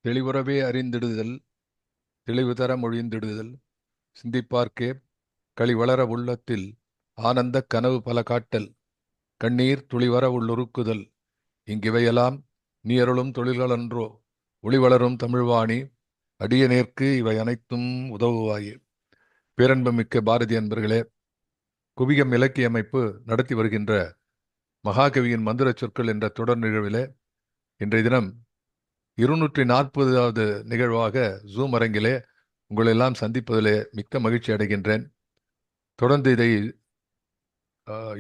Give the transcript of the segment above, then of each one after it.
தெளிவுறவே அறிந்திடுதல், தெளிவு தர மொழிந்திடுதல், சிந்திப்பார்க்கே களிவளர உள்ளத்தில் ஆனந்தக் கனவு பல காட்டல், கண்ணீர் துளிவர உள்ளுருக்குதல், இங்கிவையெல்லாம் நீ அருளும் தொழில்களன்றோ, ஒளிவளரும் தமிழ்வாணி, அடியநேர்க்கு இவை அனைத்தும் உதவுவாயே. பேரன்புமிக்க பாரதி அன்பர்களே, குவியம் இலக்கிய அமைப்பு நடத்தி வருகின்ற மகாகவியின் மந்திர சொற்கள் என்ற தொடர் நிகழ்விலே இன்றைய தினம் 240வது நிகழ்வாக ஜூம் அரங்கிலே உங்களெல்லாம் சந்திப்பதிலே மிக்க மகிழ்ச்சி அடைகின்றேன். தொடர்ந்து இதை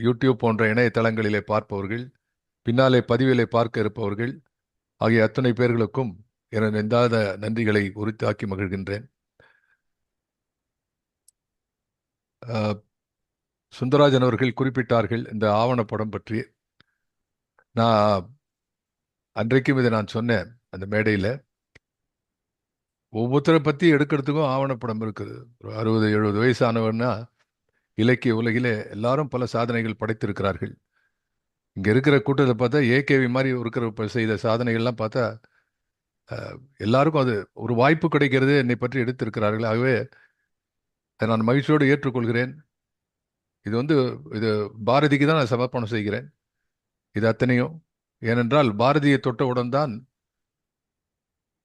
யூடியூப் போன்ற இணையதளங்களிலே பார்ப்பவர்கள், பின்னாலே பதிவிலே பார்க்க இருப்பவர்கள் ஆகிய அத்தனை பேர்களுக்கும் என நெந்தாத நன்றிகளை உரித்தாக்கி மகிழ்கின்றேன். சுந்தராஜன் அவர்கள் குறிப்பிட்டார்கள் இந்த ஆவணப்படம் பற்றி. நான் அன்றைக்கும் இதை நான் சொன்னேன் அந்த மேடையில். ஒவ்வொருத்தரை பற்றி எடுக்கிறதுக்கும் ஆவணப்படம் இருக்குது. ஒரு 60-70 வயசானவன்னா இலக்கிய உலகிலே எல்லாரும் பல சாதனைகள் படைத்திருக்கிறார்கள். இங்கே இருக்கிற கூட்டத்தை பார்த்தா ஏகேவி மாதிரி இருக்கிற செய்த சாதனைகள்லாம் பார்த்தா எல்லாருக்கும் அது ஒரு வாய்ப்பு கிடைக்கிறது என்னை பற்றி எடுத்திருக்கிறார்கள். ஆகவே நான் மகிழ்ச்சியோடு ஏற்றுக்கொள்கிறேன். இது பாரதிக்கு தான் நான் சமர்ப்பணம் செய்கிறேன் இது அத்தனையும். ஏனென்றால் பாரதியை தொட்டவுடன் தான்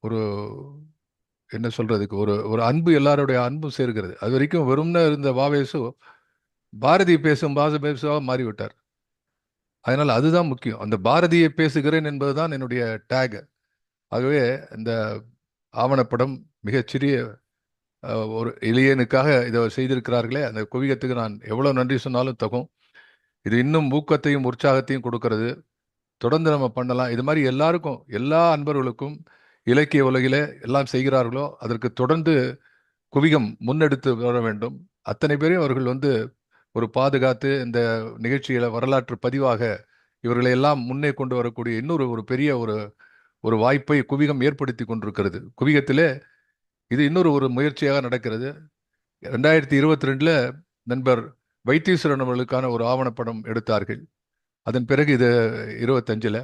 ஒரு என்ன சொல்றதுக்கு ஒரு அன்பு, எல்லாருடைய அன்பும் சேர்கிறது. அது வரைக்கும் வெறும்னு இருந்த வாவேசு பாரதி பேசும் பேசுவா மாறிவிட்டார். அதனால் அதுதான் முக்கியம். அந்த பாரதியை பேசுகிறேன் என்பதுதான் என்னுடைய டேக். ஆகவே இந்த ஆவணப்படம் மிகச்சிறிய ஒரு எளியனுக்காக இதை செய்திருக்கிறார்களே, அந்த குவியத்துக்கு நான் எவ்வளோ நன்றி சொன்னாலும் தகும். இது இன்னும் ஊக்கத்தையும் உற்சாகத்தையும் கொடுக்கிறது. தொடர்ந்து நம்ம பண்ணலாம். இது மாதிரி எல்லாருக்கும், எல்லா அன்பர்களுக்கும் இலக்கிய உலகிலே எல்லாம் செய்கிறார்களோ அதற்கு தொடர்ந்து குவிகம் முன்னெடுத்து வர வேண்டும். அத்தனை பேரையும் அவர்கள் ஒரு பாதுகாத்து இந்த நிகழ்ச்சிகளை வரலாற்று பதிவாக இவர்களை எல்லாம் முன்னே கொண்டு வரக்கூடிய இன்னொரு பெரிய ஒரு வாய்ப்பை குவிகம் ஏற்படுத்தி கொண்டிருக்கிறது. குவிகத்திலே இது ஒரு முயற்சியாக நடக்கிறது. 2022 நண்பர் வைத்தீஸ்வரன் அவர்களுக்கான ஒரு ஆவணப்படம் எடுத்தார்கள். அதன் பிறகு இது 25.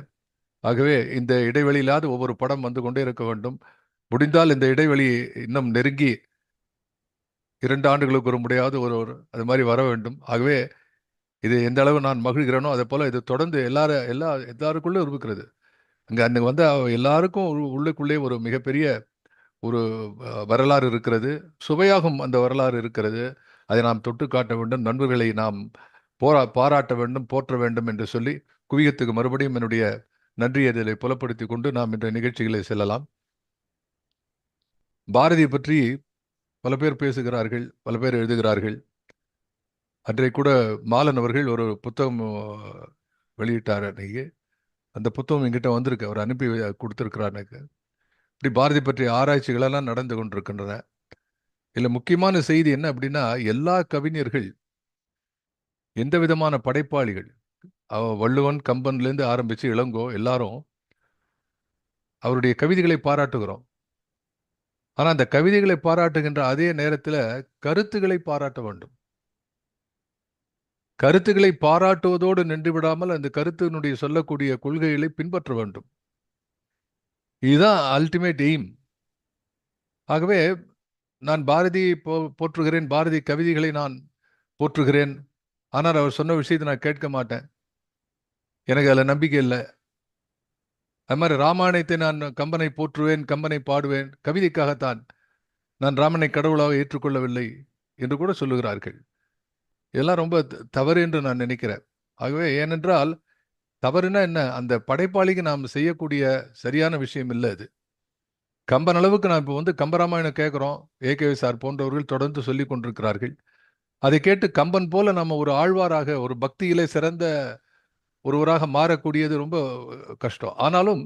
ஆகவே இந்த இடைவெளி இல்லாத ஒவ்வொரு படம் வந்து கொண்டே இருக்க வேண்டும். முடிந்தால் இந்த இடைவெளி இன்னும் நெருங்கி 2 ஆண்டுகளுக்கு ஒரு முறையாவது அது மாதிரி வர வேண்டும். ஆகவே இது எந்த அளவு நான் மகிழ்கிறேனோ அதே போல இது தொடர்ந்து எல்லாருக்குள்ளே இருக்கிறது. அங்கே எல்லாருக்கும் உள்ளுக்குள்ளே ஒரு மிகப்பெரிய ஒரு வரலாறு இருக்கிறது. சுவையாகும் அந்த வரலாறு இருக்கிறது. அதை நாம் தொட்டு காட்ட வேண்டும். நண்பர்களை நாம் பாராட்ட வேண்டும், போற்ற வேண்டும் என்று சொல்லி குவியத்துக்கு மறுபடியும் என்னுடைய நன்றி அதில் புலப்படுத்தி கொண்டு நாம் இந்த நிகழ்ச்சிகளை செல்லலாம். பாரதியை பற்றி பல பேர் பேசுகிறார்கள், பல பேர் எழுதுகிறார்கள். அன்றைக்கு கூட மாலன் அவர்கள் ஒரு புத்தகம் வெளியிட்டார். அன்னைக்கு அந்த புத்தகம் என்கிட்ட வந்திருக்கு. அவர் அனுப்பி கொடுத்துருக்கிறார் எனக்கு. இப்படி பாரதி பற்றிய ஆராய்ச்சிகளெல்லாம் நடந்து கொண்டிருக்கின்றன. இதில் முக்கியமான செய்தி என்ன அப்படின்னா, எல்லா கவிஞர்கள், எந்த விதமான படைப்பாளிகள், வள்ளுவன் கம்பன்லேருந்து ஆரம்பித்து இளங்கோ எல்லாரும் அவருடைய கவிதைகளை பாராட்டுகிறோம். ஆனால் அந்த கவிதைகளை பாராட்டுகின்ற அதே நேரத்தில் கருத்துக்களை பாராட்ட வேண்டும். கருத்துக்களை பாராட்டுவதோடு நின்று விடாமல் அந்த கருத்தினுடைய சொல்லக்கூடிய கொள்கைகளை பின்பற்ற வேண்டும். இதுதான் அல்டிமேட் எய்ம். ஆகவே நான் பாரதியை போற்றுகிறேன், பாரதி கவிதைகளை நான் போற்றுகிறேன். ஆனால் அவர் சொன்ன விஷயத்தை நான் கேட்க மாட்டேன். எனக்கு அதில் நம்பிக்கை இல்லை. அது மாதிரி ராமாயணத்தை நான் கம்பனை போற்றுவேன், கம்பனை பாடுவேன், கவிதைக்காகத்தான். நான் ராமனை கடவுளாக ஏற்றுக்கொள்ளவில்லை என்று கூட சொல்லுகிறார்கள். இதெல்லாம் ரொம்ப தவறு என்று நான் நினைக்கிறேன். ஆகவே ஏனென்றால் தவறுனா என்ன, அந்த படைப்பாளிக்கு நாம் செய்யக்கூடிய சரியான விஷயம் இல்லை அது. கம்பன் அளவுக்கு நான் இப்போ கம்பராமாயணம் கேட்குறோம். ஏகேவி சார் போன்றவர்கள் தொடர்ந்து சொல்லி கொண்டிருக்கிறார்கள். அதை கேட்டு கம்பன் போல நம்ம ஒரு ஆழ்வாராக, ஒரு பக்தியிலே சிறந்த ஒருவராக மாறக்கூடியது ரொம்ப கஷ்டம். ஆனாலும்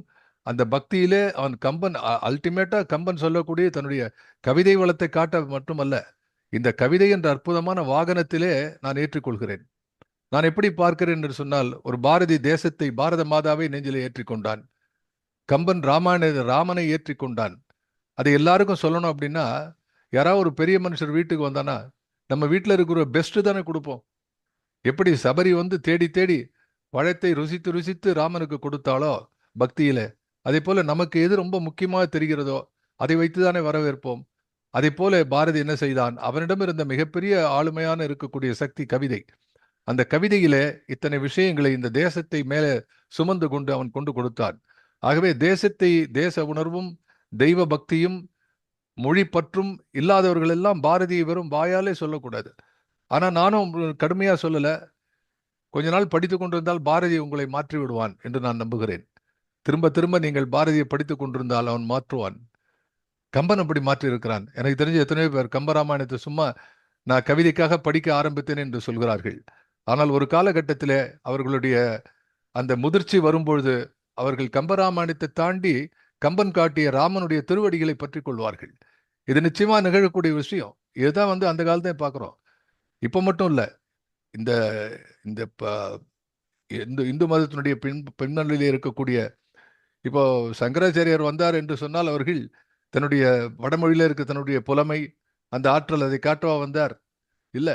அந்த பக்தியிலே அவன் கம்பன் அல்டிமேட்டா கம்பன் சொல்லக்கூடிய தன்னுடைய கவிதை வளத்தை காட்ட மட்டுமல்ல, இந்த கவிதை என்ற அற்புதமான வாகனத்திலே நான் ஏற்றுக்கொள்கிறேன். நான் எப்படி பார்க்கிறேன் என்று சொன்னால், ஒரு பாரதி தேசத்தை, பாரத மாதாவை நெஞ்சிலே ஏற்றிக்கொண்டான். கம்பன் ராமனை ஏற்றிக்கொண்டான். அதை எல்லாருக்கும் சொல்லணும் அப்படின்னா, யாராவது ஒரு பெரிய மனுஷர் வீட்டுக்கு வந்தானா நம்ம வீட்டில் இருக்கிற பெஸ்ட் தானே கொடுப்போம். எப்படி சபரி தேடி தேடி பழத்தை ருசித்து ருசித்து ராமனுக்கு கொடுத்தாலோ பக்தியில, அதே போல நமக்கு எது ரொம்ப முக்கியமாக தெரிகிறதோ அதை வைத்துதானே வரவேற்போம். அதே போல பாரதி என்ன செய்தான், அவனிடம் இருந்த மிகப்பெரிய ஆளுமையான இருக்கக்கூடிய சக்தி கவிதை. அந்த கவிதையிலே இத்தனை விஷயங்களை இந்த தேசத்தை மேலே சுமந்து கொண்டு அவன் கொண்டு கொடுத்தான். ஆகவே தேசத்தை, தேச உணர்வும் தெய்வ பக்தியும் மொழி பற்றும் இல்லாதவர்கள் எல்லாம் பாரதியை வெறும் வாயாலே சொல்லக்கூடாது. ஆனா நானும் கடுமையா சொல்லல. கொஞ்ச நாள் படித்துக் கொண்டிருந்தால் பாரதி உங்களை மாற்றி விடுவான் என்று நான் நம்புகிறேன். திரும்ப திரும்ப நீங்கள் பாரதியை படித்துக் கொண்டிருந்தால் அவன் மாற்றுவான். கம்பன் அப்படி மாற்றி இருக்கிறான். எனக்கு தெரிஞ்ச எத்தனையோ பேர் கம்பராமாயணத்தை சும்மா நான் கவிதைக்காக படிக்க ஆரம்பித்தேன் என்று சொல்கிறார்கள். ஆனால் ஒரு காலகட்டத்திலே அவர்களுடைய அந்த முதிர்ச்சி வரும்பொழுது அவர்கள் கம்பராமாயணத்தை தாண்டி கம்பன் காட்டிய ராமனுடைய திருவடிகளை பற்றி கொள்வார்கள். இது நிச்சயமா நிகழக்கூடிய விஷயம். இதுதான் அந்த காலத்தையும் பார்க்குறோம். இப்போ மட்டும் இல்லை, இந்த இந்த இந்து இந்து மதத்தினுடைய பின்னணியிலே இருக்கக்கூடிய இப்போ சங்கராச்சாரியார் வந்தார் என்று சொன்னால் அவர்கள் தன்னுடைய வடமொழியில இருக்க தன்னுடைய புலமை, அந்த ஆற்றல் அதை காட்டவா வந்தார்? இல்ல.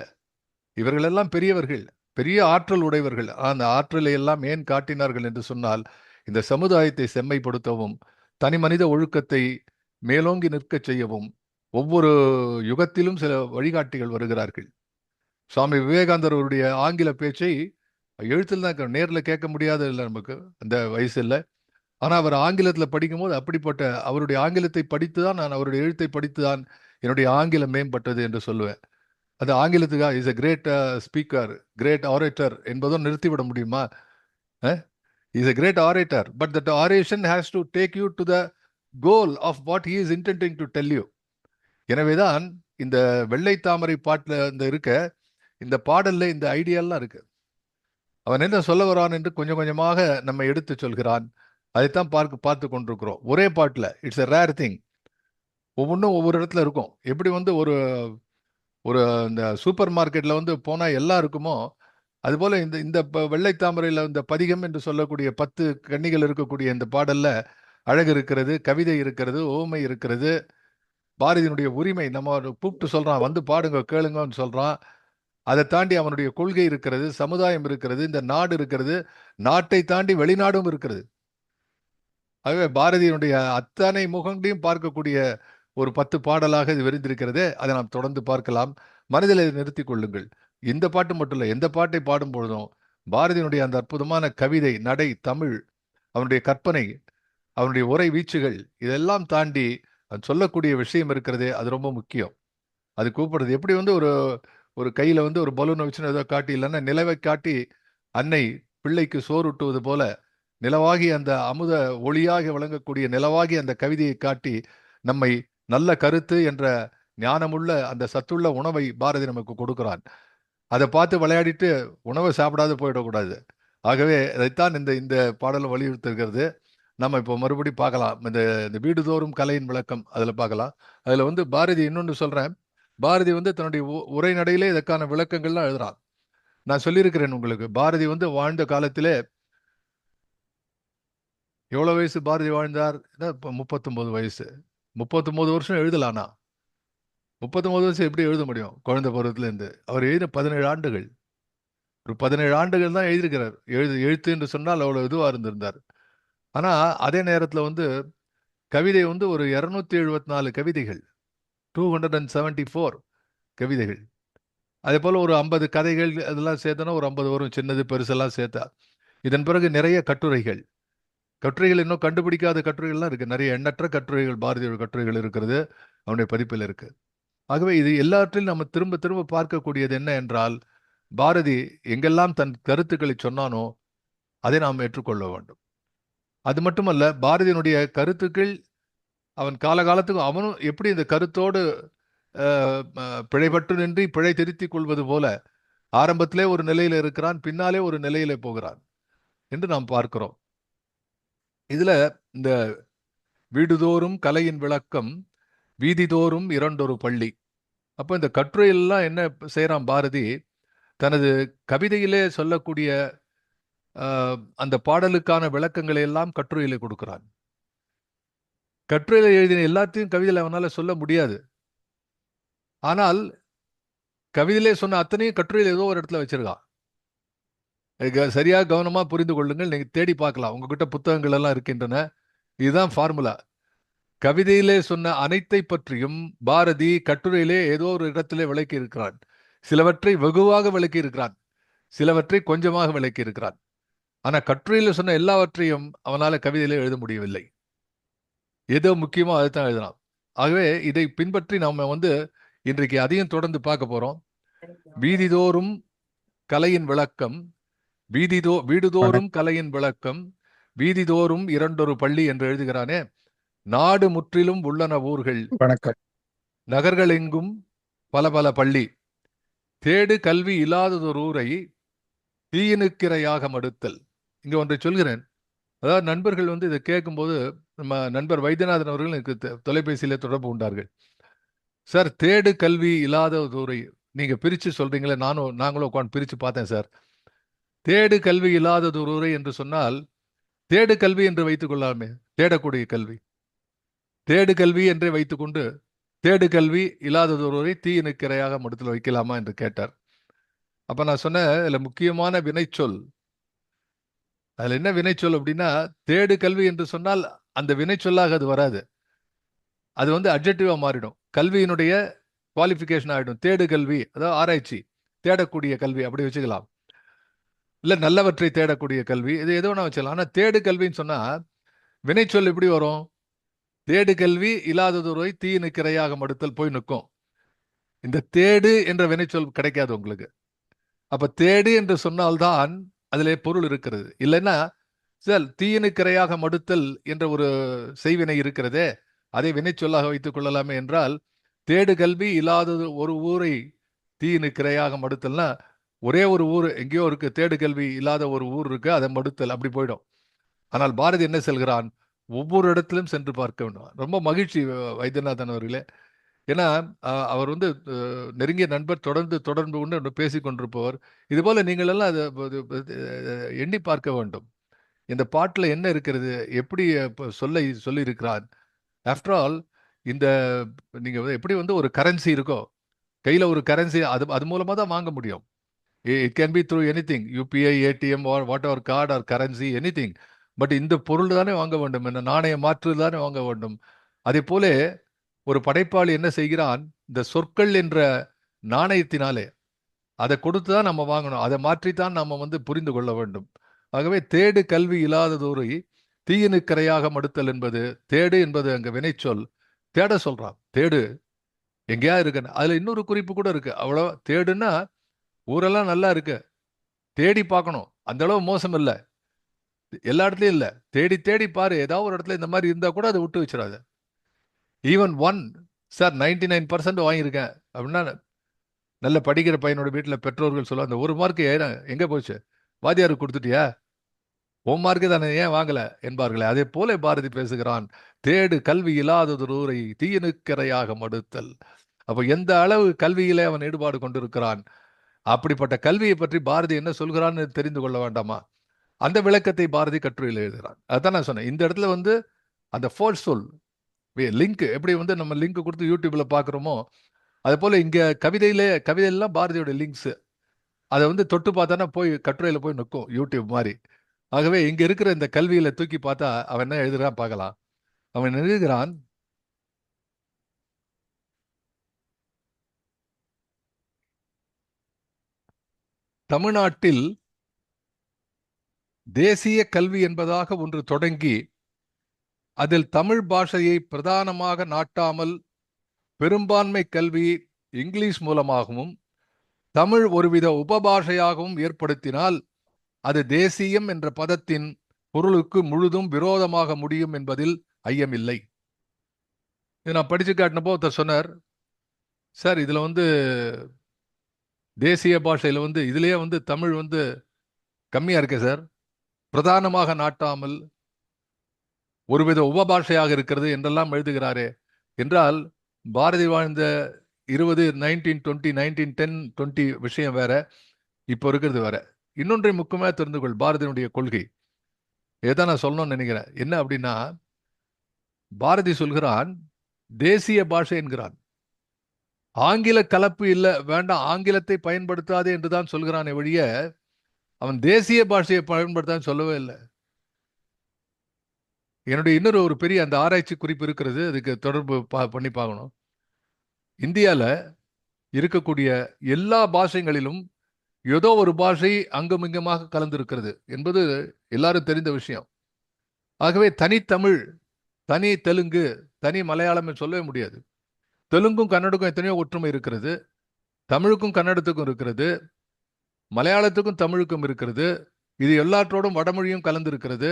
இவர்களெல்லாம் பெரியவர்கள், பெரிய ஆற்றல் உடையவர்கள். அந்த ஆற்றலை எல்லாம் ஏன் காட்டினார்கள் என்று சொன்னால், இந்த சமுதாயத்தை செம்மைப்படுத்தவும், தனி மனித ஒழுக்கத்தை மேலோங்கி நிற்கச் செய்யவும் ஒவ்வொரு யுகத்திலும் சில வழிகாட்டிகள் வருகிறார்கள். சுவாமி விவேகானந்தர் அவருடைய ஆங்கில பேச்சை எழுத்தில் தான் நேரில் கேட்க முடியாத இல்லை நமக்கு அந்த வயசில். ஆனால் அவர் ஆங்கிலத்தில் படிக்கும்போது அப்படிப்பட்ட அவருடைய ஆங்கிலத்தை படித்து தான், நான் அவருடைய எழுத்தை படித்து தான் என்னுடைய ஆங்கிலம் மேம்பட்டது என்று சொல்லுவேன். அது ஆங்கிலத்துக்காக is a great speaker, great orator என்பதும் நிறுத்திவிட முடியுமா? Is a great orator, but that oration has to take you to the goal of what he is intending to tell you. எனவேதான் இந்த வெள்ளை தாமரை பாட்டில் இருக்க இந்த பாடல்ல இந்த ஐடியாலாம் இருக்கு. அவன் என்ன சொல்ல வரான் என்று கொஞ்சம் கொஞ்சமாக நம்ம எடுத்து சொல்கிறான். அதைத்தான் பார்த்து கொண்டிருக்கிறோம். ஒரே பாட்டில் இட்ஸ் எ ரேர் திங். ஒவ்வொன்றும் ஒவ்வொரு இடத்துல இருக்கும். எப்படி ஒரு ஒரு இந்த சூப்பர் மார்க்கெட்டில் போனால் எல்லாம் இருக்குமோ, அதுபோல் இந்த இந்த வெள்ளை தாமரையில் இந்த பதிகம் என்று சொல்லக்கூடிய 10 கன்னிகள் இருக்கக்கூடிய இந்த பாடலில் அழகு இருக்கிறது, கவிதை இருக்கிறது, ஓமை இருக்கிறது, பாரதியினுடைய உரிமை நம்ம கூப்பிட்டு சொல்கிறான், வந்து பாடுங்க கேளுங்கன்னு சொல்கிறான். அதை தாண்டி அவனுடைய கொள்கை இருக்கிறது, சமுதாயம் இருக்கிறது, இந்த நாடு இருக்கிறது, நாட்டை தாண்டி வெளிநாடும் இருக்கிறது. ஆகவே பாரதியினுடைய அத்தனை முகங்களையும் பார்க்கக்கூடிய ஒரு 10 பாடலாக இது விரிந்திருக்கிறதே. அதை நாம் தொடர்ந்து பார்க்கலாம். மனதில் நிறுத்திக் கொள்ளுங்கள். இந்த பாட்டு மட்டும் இல்லை, எந்த பாட்டை பாடும் பொழுதும் பாரதியினுடைய அந்த அற்புதமான கவிதை, நடை, தமிழ், அவனுடைய கற்பனை, அவனுடைய உரை வீச்சுகள், இதெல்லாம் தாண்டி சொல்லக்கூடிய விஷயம் இருக்கிறதே, அது ரொம்ப முக்கியம். அது கூப்பிடுறது எப்படி ஒரு ஒரு கையில் ஒரு பலூனை வச்சுன்னு ஏதோ காட்டி, இல்லைன்னா நிலவை காட்டி அன்னை பிள்ளைக்கு சோறுட்டுவது போல நிலவாகி அந்த அமுத ஒளியாக விளங்கக்கூடிய நிலவாகி அந்த கவிதையை காட்டி நம்மை நல்ல கருத்து என்ற ஞானமுள்ள அந்த சத்துள்ள உணவை பாரதி நமக்கு கொடுக்கிறான். அதை பார்த்து விளையாடிட்டு உணவை சாப்பிடாது போயிடக்கூடாது. ஆகவே அதைத்தான் இந்த இந்த பாடலும் வலியுறுத்துகிறது. நம்ம இப்போ மறுபடி பார்க்கலாம். இந்த வீடுதோறும் கலையின் விளக்கம் அதில் பார்க்கலாம். அதில் பாரதி இன்னொன்று சொல்கிறேன். பாரதி தன்னுடைய உரைநடையிலே இதற்கான விளக்கங்கள்லாம் எழுதுறான். நான் சொல்லியிருக்கிறேன் உங்களுக்கு, பாரதி வாழ்ந்த காலத்திலே எவ்வளோ வயசு பாரதி வாழ்ந்தார்? இப்போ 39 வயசு. 39 வருஷம் எழுதலானா? 39 வருஷம் எப்படி எழுத முடியும்? குழந்தை பருவத்திலேருந்து அவர் எழுதின 17 ஆண்டுகள். ஒரு 17 ஆண்டுகள் தான் எழுதியிருக்கிறார். எழுத்து என்று சொன்னால் அவ்வளோ இதுவாக இருந்திருந்தார். ஆனால் அதே நேரத்தில் கவிதை ஒரு 274 கவிதைகள், 274 கவிதைகள். அதே போல் ஒரு 50 கதைகள் அதெல்லாம் சேர்த்தனா ஒரு 50 வரும், சின்னது பெருசெல்லாம் சேர்த்தா. இதன் பிறகு நிறைய கட்டுரைகள் இன்னும் கண்டுபிடிக்காத கட்டுரைகள்லாம் இருக்குது. நிறைய எண்ணற்ற கட்டுரைகள், பாரதியோட கட்டுரைகள் இருக்கிறது, அவனுடைய பதிப்பில் இருக்கு. ஆகவே இது எல்லாற்றிலும் நம்ம திரும்ப திரும்ப பார்க்கக்கூடியது என்ன என்றால், பாரதி எங்கெல்லாம் தன் கருத்துக்களை சொன்னானோ அதை நாம் ஏற்றுக்கொள்ள வேண்டும். அது மட்டுமல்ல, பாரதியினுடைய கருத்துக்கள் அவன் காலகாலத்துக்கு அவனும் எப்படி இந்த கருத்தோடு பிழைபட்டு நின்று பிழை திருத்திக் கொள்வது போல ஆரம்பத்திலே ஒரு நிலையில இருக்கிறான், பின்னாலே ஒரு நிலையில போகிறான் என்று நாம் பார்க்கிறோம். இதுல இந்த வீடுதோறும் கலையின் விளக்கம், வீதிதோறும் இரண்டொரு பள்ளி. அப்போ இந்த கட்டுரையெல்லாம் என்ன செய்யறான் பாரதி, தனது கவிதையிலே சொல்லக்கூடிய அந்த பாடலுக்கான விளக்கங்களை எல்லாம் கட்டுரையிலே கொடுக்கிறான். கட்டுரையில எழுதின எல்லாத்தையும் கவிதையில் அவனால சொல்ல முடியாது. ஆனால் கவிதையிலே சொன்ன அத்தனையும் கட்டுரையில் ஏதோ ஒரு இடத்துல வச்சிருக்கான். சரியாக கவனமாக புரிந்து கொள்ளுங்கள். நீங்கள் தேடி பார்க்கலாம், உங்ககிட்ட புத்தகங்கள் எல்லாம் இருக்கின்றன. இதுதான் ஃபார்முலா. கவிதையிலே சொன்ன அனைத்தை பற்றியும் பாரதி கட்டுரையிலே ஏதோ ஒரு இடத்திலே விளக்கி இருக்கிறான். சிலவற்றை வெகுவாக விளக்கி இருக்கிறான், சிலவற்றை கொஞ்சமாக விளக்கி இருக்கிறான். ஆனா கட்டுரையில சொன்ன எல்லாவற்றையும் அவனால கவிதையிலே எழுத முடியவில்லை. ஏதோ முக்கியமோ அதைத்தான் எழுதலாம். ஆகவே இதை பின்பற்றி நாம இன்றைக்கு அதையும் தொடர்ந்து பார்க்க போறோம். வீதிதோறும் கலையின் விளக்கம், வீடுதோறும் கலையின் விளக்கம், வீதிதோறும் இரண்டொரு பள்ளி என்று எழுதுகிறானே. நாடு முற்றிலும் உள்ளன ஊர்கள், வணக்கம். நகர்கள் எங்கும் பல பல பள்ளி, தேடு கல்வி இல்லாததொரு ஊரை தீயினுக்கிரையாக மடுத்தல். இங்க ஒன்றை சொல்கிறேன். அதாவது நண்பர்கள் இதை கேட்கும்போது, நம்ம நண்பர் வைத்தியநாதன் அவர்கள் எனக்கு தொலைபேசியில தொடர்பு உண்டார்கள். சார், தேடு கல்வி இல்லாததொரு, நீங்க பிரிச்சு சொல்றீங்களே, நாங்களும் உட்காந்து பிரிச்சு பார்த்தேன் சார். தேடு கல்வி இல்லாததொரு ஊரை என்று சொன்னால், தேடு கல்வி என்று வைத்துக் கொள்ளாமே, தேடக்கூடிய கல்வி, தேடு கல்வி என்றே வைத்துக்கொண்டு தேடு கல்வி இல்லாததொருவரை தீயினுக்கிரையாக மடுத்தல் வைக்கலாமா என்று கேட்டார். அப்ப நான் சொன்னேன், இதுல முக்கியமான வினைச்சொல். அதுல என்ன வினைச்சொல் அப்படின்னா, தேடு கல்வி என்று சொன்னால் அந்த வினைச்சொல்லாக அது வராது. அது அட்ஜெக்டிவா மாறிடும். கல்வியினுடைய குவாலிஃபிகேஷன் ஆயிடும். தேடு கல்வி, அதாவது ஆராய்ச்சி, தேடக்கூடிய கல்வி, அப்படி வச்சுக்கலாம். இல்ல நல்லவற்றை தேடக்கூடிய கல்வி, இது எதோ ஒண்ணா வச்சுக்கலாம். ஆனா தேடு கல்வின்னு சொன்னா வினைச்சொல் எப்படி வரும்? தேடு கல்வி இல்லாததொருவை தீயினுக்கிரையாக மடுத்தல் போய் நிற்கும். இந்த தேடு என்ற வினைச்சொல் கிடைக்காது உங்களுக்கு. அப்ப தேடு என்று சொன்னால்தான் அதிலே பொருள் இருக்கிறது. இல்லைன்னா சார், தீயினுக்கிரையாக மடுத்தல் என்ற ஒரு செய்வினை இருக்கிறதே, அதை வினைச்சொல்லாக வைத்துக் கொள்ளலாமே என்றால், தேடு கல்வி இல்லாதது ஒரு ஊரை தீயினுக்கிரையாக மடுத்தல்னா, ஒரே ஒரு ஊர் எங்கேயோ இருக்கு, தேடு கல்வி இல்லாத ஒரு ஊர் இருக்கு, அதை மடுத்தல், அப்படி போயிடும். ஆனால் பாரதி என்ன செல்கிறான்? ஒவ்வொரு இடத்திலும் சென்று பார்க்க வேண்டும். ரொம்ப மகிழ்ச்சி வைத்தியநாதன் அவர்களே. ஏன்னா அவர் நெருங்கிய நண்பர், தொடர்ந்து கொண்டு பேசிக் கொண்டிருப்பவர். இது போல நீங்கள் எல்லாம் அதை எண்ணி பார்க்க வேண்டும். இந்த பாட்டில் என்ன இருக்கிறது, எப்படி சொல்லி இருக்கிறான். ஆஃப்டர் ஆல், இந்த நீங்க எப்படி ஒரு கரன்சி இருக்கோ, கையில ஒரு கரன்சி, அது மூலமா தான் வாங்க முடியும். It can be through anything, UPI, ATM, or whatever card or currency, anything. But இந்த பொருள் தானே வாங்க வேண்டும், என்ன நாணய மாற்று தானே வாங்க வேண்டும். அதே போல ஒரு படைப்பாளி என்ன செய்கிறான், இந்த சொற்கள் என்ற நாணயத்தினாலே அதை கொடுத்து தான் நம்ம வாங்கணும், அதை மாற்றித்தான் நம்ம புரிந்து கொள்ள வேண்டும். ஆகவே தேடு கல்வி இல்லாததோரை தீயினுக்கரையாக மடுத்தல் என்பது, தேடு என்பது அங்க வினைச்சொல். தேட சொல்றான், தேடு எங்கேயா இருக்கு. அதுல இன்னொரு குறிப்பு கூட இருக்கு. அவ்வளோ தேடுன்னா, ஊரெல்லாம் நல்லா இருக்கு, தேடி பார்க்கணும், அந்த அளவு மோசம் இல்லை, எல்லா இடத்துலயும் இல்ல, தேடி தேடி பாரு, ஏதாவது ஒரு இடத்துல இந்த மாதிரி இருந்தா கூட அதை விட்டு வச்சிடாத. ஈவன் ஒன், சார் 99% வாங்கியிருக்கேன் அப்படின்னா, நல்ல படிக்கிற பையனோட வீட்டில் பெற்றோர்கள் சொல்ல, அந்த ஒரு மார்க் எங்க போச்சு, வாத்தியாருக்கு கொடுத்துட்டியா, உன் மார்க்கு தானே, ஏன் வாங்கல என்பார்களே. அதே போல பாரதி பேசுகிறான், தேடு கல்வி இல்லாததொரு ஊரை தீயினுக்கரையாக மடுத்தல். அப்ப எந்த அளவு கல்வியிலே அவன் ஈடுபாடு கொண்டிருக்கிறான், அப்படிப்பட்ட கல்வியை பற்றி பாரதி என்ன சொல்கிறான்னு தெரிந்து கொள்ள வேண்டாமா? அந்த விளக்கத்தை பாரதி கட்டுரையில் எழுதுகிறான். அதான் நான் சொன்னேன், இந்த இடத்துல அந்த ஃபோர்ஸ் சொல் லிங்க் எப்படி நம்ம லிங்க் கொடுத்து யூடியூப்ல பாக்குறோமோ, அது போல இங்க கவிதையெல்லாம் பாரதியோட லிங்க்ஸ், அதை தொட்டு பார்த்தானா போய் கட்டுரையில போய் நிற்கும், யூடியூப் மாதிரி. ஆகவே இங்க இருக்கிற இந்த கல்வியில தூக்கி பார்த்தா அவன் என்ன எழுதுறான் பார்க்கலாம். அவன் எழுதுகிறான், தமிழ்நாட்டில் தேசிய கல்வி என்பதாக ஒன்று தொடங்கி, அதில் தமிழ் பாஷையை பிரதானமாக நாட்டாமல் பெரும்பான்மை கல்வி இங்கிலீஷ் மூலமாகவும் தமிழ் ஒருவித உபபாஷையாகவும் ஏற்படுத்தினால் அது தேசியம் என்ற பதத்தின் பொருளுக்கு முழுதும் விரோதமாக முடியும் என்பதில் ஐயமில்லை. இது நான் படிச்சு காட்டினப்போ ஒருத்தர் சொன்னார், சார் இதுல தேசிய பாஷையில இதுலயே தமிழ் கம்மியா இருக்கு சார், பிரதானமாக நாட்டாமல் ஒருவித உபபாஷையாக இருக்கிறது என்றெல்லாம் எழுதுகிறாரே என்றால், பாரதி வாழ்ந்த 1920 1910 20 விஷயம் வேற, இப்போ இருக்கிறது வேற. இன்னொன்றை முக்கியமாக தெரிந்து கொள், பாரதியினுடைய கொள்கை ஏதான் நான் சொல்லணும்னு நினைக்கிறேன். என்ன அப்படின்னா, பாரதி சொல்கிறான் தேசிய பாஷை என்கிறான், ஆங்கில கலப்பு இல்ல, வேண்டாம் ஆங்கிலத்தை பயன்படுத்தாதே என்றுதான் சொல்கிறானே வழிய அவன் தேசிய பாஷையை பயன்படுத்தான்னு சொல்லவே இல்லை. என்னுடைய இன்னொரு ஒரு பெரிய அந்த ஆராய்ச்சி குறிப்பு இருக்கிறது, அதுக்கு தொடர்பு பண்ணி பார்க்கணும். இந்தியாவில் இருக்கக்கூடிய எல்லா பாஷைகளிலும் ஏதோ ஒரு பாஷை அங்குமிங்குமாக கலந்திருக்கிறது என்பது எல்லாரும் தெரிந்த விஷயம். ஆகவே தனித்தமிழ், தனி தெலுங்கு, தனி மலையாளம் சொல்லவே முடியாது. தெலுங்கும் கன்னடுக்கும் எத்தனையோ ஒற்றுமை இருக்கிறது, தமிழுக்கும் கன்னடத்துக்கும் இருக்கிறது, மலையாளத்துக்கும் தமிழுக்கும் இருக்கிறது. இது எல்லாற்றோடும் வடமொழியும் கலந்திருக்கிறது.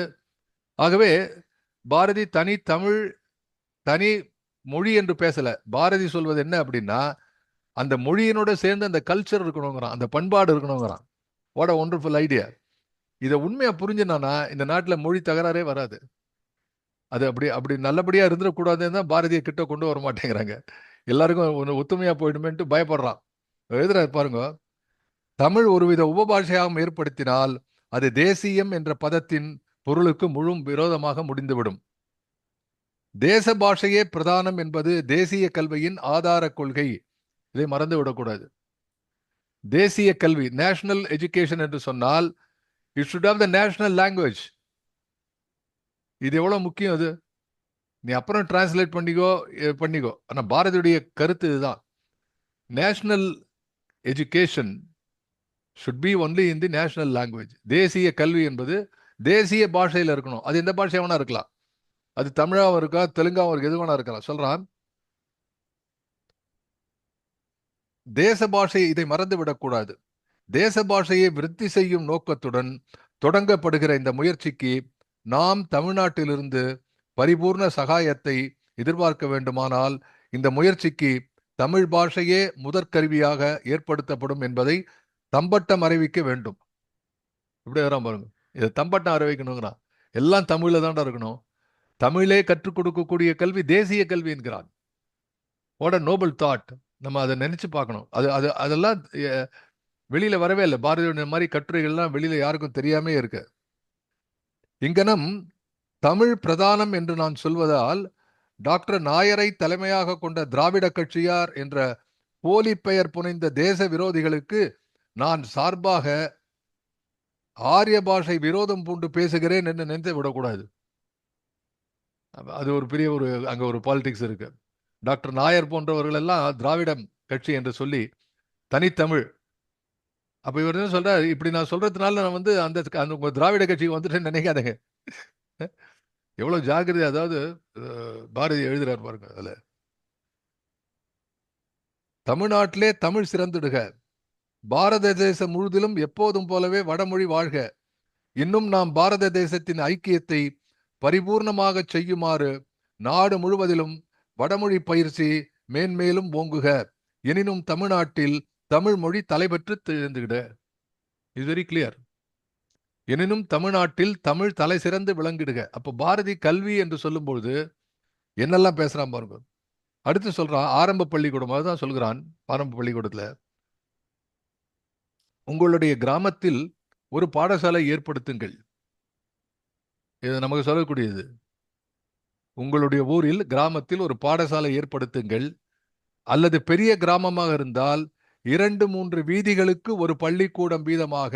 ஆகவே பாரதி தனி தமிழ், தனி மொழி என்று பேசல. பாரதி சொல்வது என்ன அப்படின்னா, அந்த மொழியினோட சேர்ந்து அந்த கல்ச்சர் இருக்கணுங்கிறான், அந்த பண்பாடு இருக்கணுங்கிறான். What a wonderful idea. இதை உண்மையா புரிஞ்சுனானா இந்த நாட்டில் மொழி தகராறே வராது. அது அப்படி அப்படி நல்லபடியா இருந்துடக்கூடாதுன்னு தான் பாரதியை கிட்ட கொண்டு வர மாட்டேங்கிறாங்க. எல்லாருக்கும் ஒன்று ஒத்துமையா போயிடுமேன்ட்டு பயப்படுறான். எழுதுற பாருங்க, தமிழ் ஒருவித உபபாஷையாகவும் ஏற்படுத்தினால் அது தேசியம் என்ற பதத்தின் பொருளுக்கு முழு விரோதமாக முடிந்துவிடும். தேச பாஷையே பிரதானம் என்பது தேசிய கல்வியின் ஆதார கொள்கை. இதை மறந்து விடக்கூடாது. தேசிய கல்வி, நேஷனல் எஜுகேஷன் என்று சொன்னால் it should have the national language. இது எவ்வளவு முக்கியம். அது நீ அப்புறம் டிரான்ஸ்லேட் பண்ணிக்கோ. ஆனா பாரதியுடைய கருத்து இதுதான். National education should be only in the national language. தேசிய கல்வி என்பது தேசிய பாஷையில் இருக்கணும். அது எந்த பாஷை வேணா இருக்கலாம். அது தமிழாவும் இருக்கா, தெலுங்காவும் இருக்கு, எது வேணா இருக்கலாம். சொல்றான், தேச பாஷை இதை மறந்து விடக்கூடாது. தேச பாஷையை விருத்தி செய்யும் நோக்கத்துடன் தொடங்கப்படுகிற இந்த முயற்சிக்கு நாம் தமிழ்நாட்டிலிருந்து பரிபூர்ண சகாயத்தை எதிர்பார்க்க வேண்டுமானால் இந்த முயற்சிக்கு தமிழ் பாஷையே முதற்கருவியாக ஏற்படுத்தப்படும் என்பதை தம்பட்டம் அறிவிக்க வேண்டும். இப்படி வரான் பாருங்க. இதை தம்பட்டம் அறிவிக்கணுங்கிறான். எல்லாம் தமிழ்ல தான்டா இருக்கணும். தமிழே கற்றுக் கொடுக்கக்கூடிய கல்வி தேசிய கல்வி என்கிறான். What a Nobel thought. நம்ம அதை நினைச்சு பார்க்கணும். அதெல்லாம் வெளியில வரவே இல்லை. பாரதியோட மாதிரி கட்டுரைகள்லாம் வெளியில யாருக்கும் தெரியாமே இருக்கு. இங்கனம் தமிழ் பிரதானம் என்று நான் சொல்வதால் டாக்டர் நாயரை தலைமையாக கொண்ட திராவிட கட்சியார் என்ற போலி பெயர் புனைந்த தேச விரோதிகளுக்கு நான் சார்பாக ஆரிய பாஷை விரோதம் பூண்டு பேசுகிறேன் என்று நினைத்து விடக்கூடாது. அது ஒரு பெரிய அங்க ஒரு பாலிடிக்ஸ் இருக்கு. டாக்டர் நாயர் போன்றவர்கள் எல்லாம் திராவிடம் கட்சி என்று சொல்லி தனித்தமிழ். அப்ப இவர் என்ன சொல்றாரு, இப்படி நான் சொல்றதுனால நான் அந்த உங்க திராவிட கட்சிக்கு வந்துட்டேன்னு நினைக்காதீங்க. எவ்வளவு ஜாக்கிரதை. அதாவது பாரதி எழுதுறாரு பாருங்க. அதுல தமிழ்நாட்டிலே தமிழ் சிறந்துடுக, பாரத தேசம் முழுதிலும் எப்போதும் போலவே வடமொழி வாழ்க, இன்னும் நாம் பாரத தேசத்தின் ஐக்கியத்தை பரிபூர்ணமாக செய்யுமாறு நாடு முழுவதிலும் வடமொழி பயிற்சி மேன்மேலும் ஓங்குக, எனினும் தமிழ்நாட்டில் தமிழ் மொழி தலைபெற்று திகழ்ந்துவிட. Is very clear. எனினும் தமிழ்நாட்டில் தமிழ் தலை சிறந்து விளங்கிடுக. அப்போ பாரதி கல்வி என்று சொல்லும்பொழுது என்னெல்லாம் பேசுறான் பாருங்க. அடுத்து சொல்றான் ஆரம்ப பள்ளிக்கூடம். அதுதான் சொல்கிறான். ஆரம்ப பள்ளிக்கூடத்துல உங்களுடைய கிராமத்தில் ஒரு பாடசாலை ஏற்படுத்துங்கள். இது நமக்கு சொல்லக்கூடியது. உங்களுடைய ஊரில் கிராமத்தில் ஒரு பாடசாலை ஏற்படுத்துங்கள். அல்லது பெரிய கிராமமாக இருந்தால் 2-3 வீதிகளுக்கு ஒரு பள்ளிக்கூடம் வீதமாக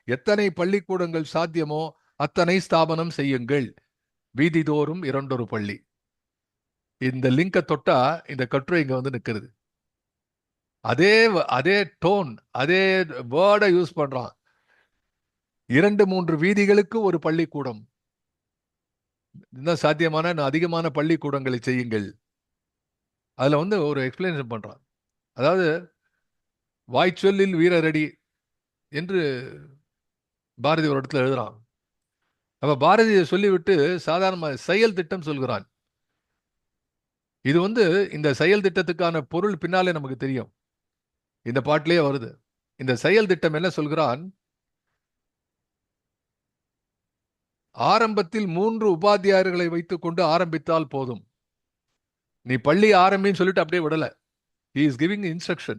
எத்தனை பள்ளிக்கூடங்கள் சாத்தியமோ அத்தனை ஸ்தாபனம் செய்யுங்கள். வீதிதோறும் 2 பள்ளி. இந்த லிங்கை தொட்டா இந்த கட்டுரை இங்க வந்து நிற்கிறது. அதே டோன், அதே வேர்டை யூஸ் பண்றான். 2-3 வீதிகளுக்கு ஒரு பள்ளிக்கூடம். இன்னும் சாத்தியமான அதிகமான பள்ளிக்கூடங்களை செய்யுங்கள். அதுல ஒரு எக்ஸ்பிளனேஷன் பண்றான். அதாவது வாய்ச்சொல்லில் வீரரடி என்று பாரதி ஒரு இடத்துல எழுதுறான். அப்ப பாரதியை சொல்லிவிட்டு சாதாரண செயல் திட்டம் சொல்கிறான். இது இந்த செயல் திட்டத்துக்கான பொருள் பின்னாலே நமக்கு தெரியும். இந்த பாட்டிலேயே வருது. இந்த செயல் திட்டம் என்ன சொல்கிறான், ஆரம்பத்தில் 3 உபாத்தியாயர்களை வைத்துக் கொண்டு ஆரம்பித்தால் போதும். நீ பள்ளி ஆரம்பின்னு சொல்லிட்டு அப்படியே விடல. He is giving instruction.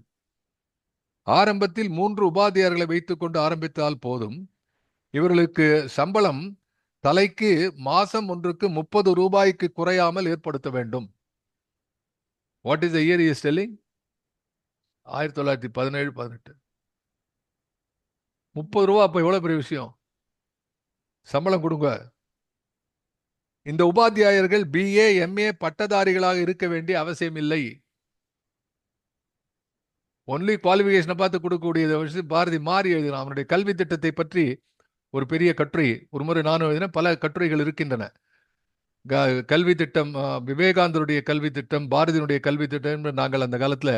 ஆரம்பத்தில் 3 உபாத்தியாயர்களை வைத்துக் கொண்டு ஆரம்பித்தால் போதும். இவர்களுக்கு சம்பளம் தலைக்கு மாசம் ஒன்றுக்கு 30 ரூபாய்க்கு குறையாமல் ஏற்படுத்த வேண்டும். What is the year he is telling? 1917-18. 30 ரூபா அப்ப எவ்வளவு பெரிய விஷயம். சம்பளம் கொடுங்க. இந்த உபாத்தியாயர்கள் BA MA பட்டதாரிகளாக இருக்க வேண்டிய அவசியம் இல்லை. ஒன்லி குவாலிபிகேஷனை பார்த்து கொடுக்கக்கூடியதை வச்சு பாரதி மாறி எழுதுகிறான். அவனுடைய கல்வி திட்டத்தை பற்றி ஒரு பெரிய கட்டுரை ஒரு முறை நானும் எழுதின, பல கட்டுரைகள் இருக்கின்றன. கல்வி திட்டம், விவேகானந்தருடைய கல்வி திட்டம், பாரதியினுடைய கல்வி திட்டம். நாங்கள் அந்த காலத்தில்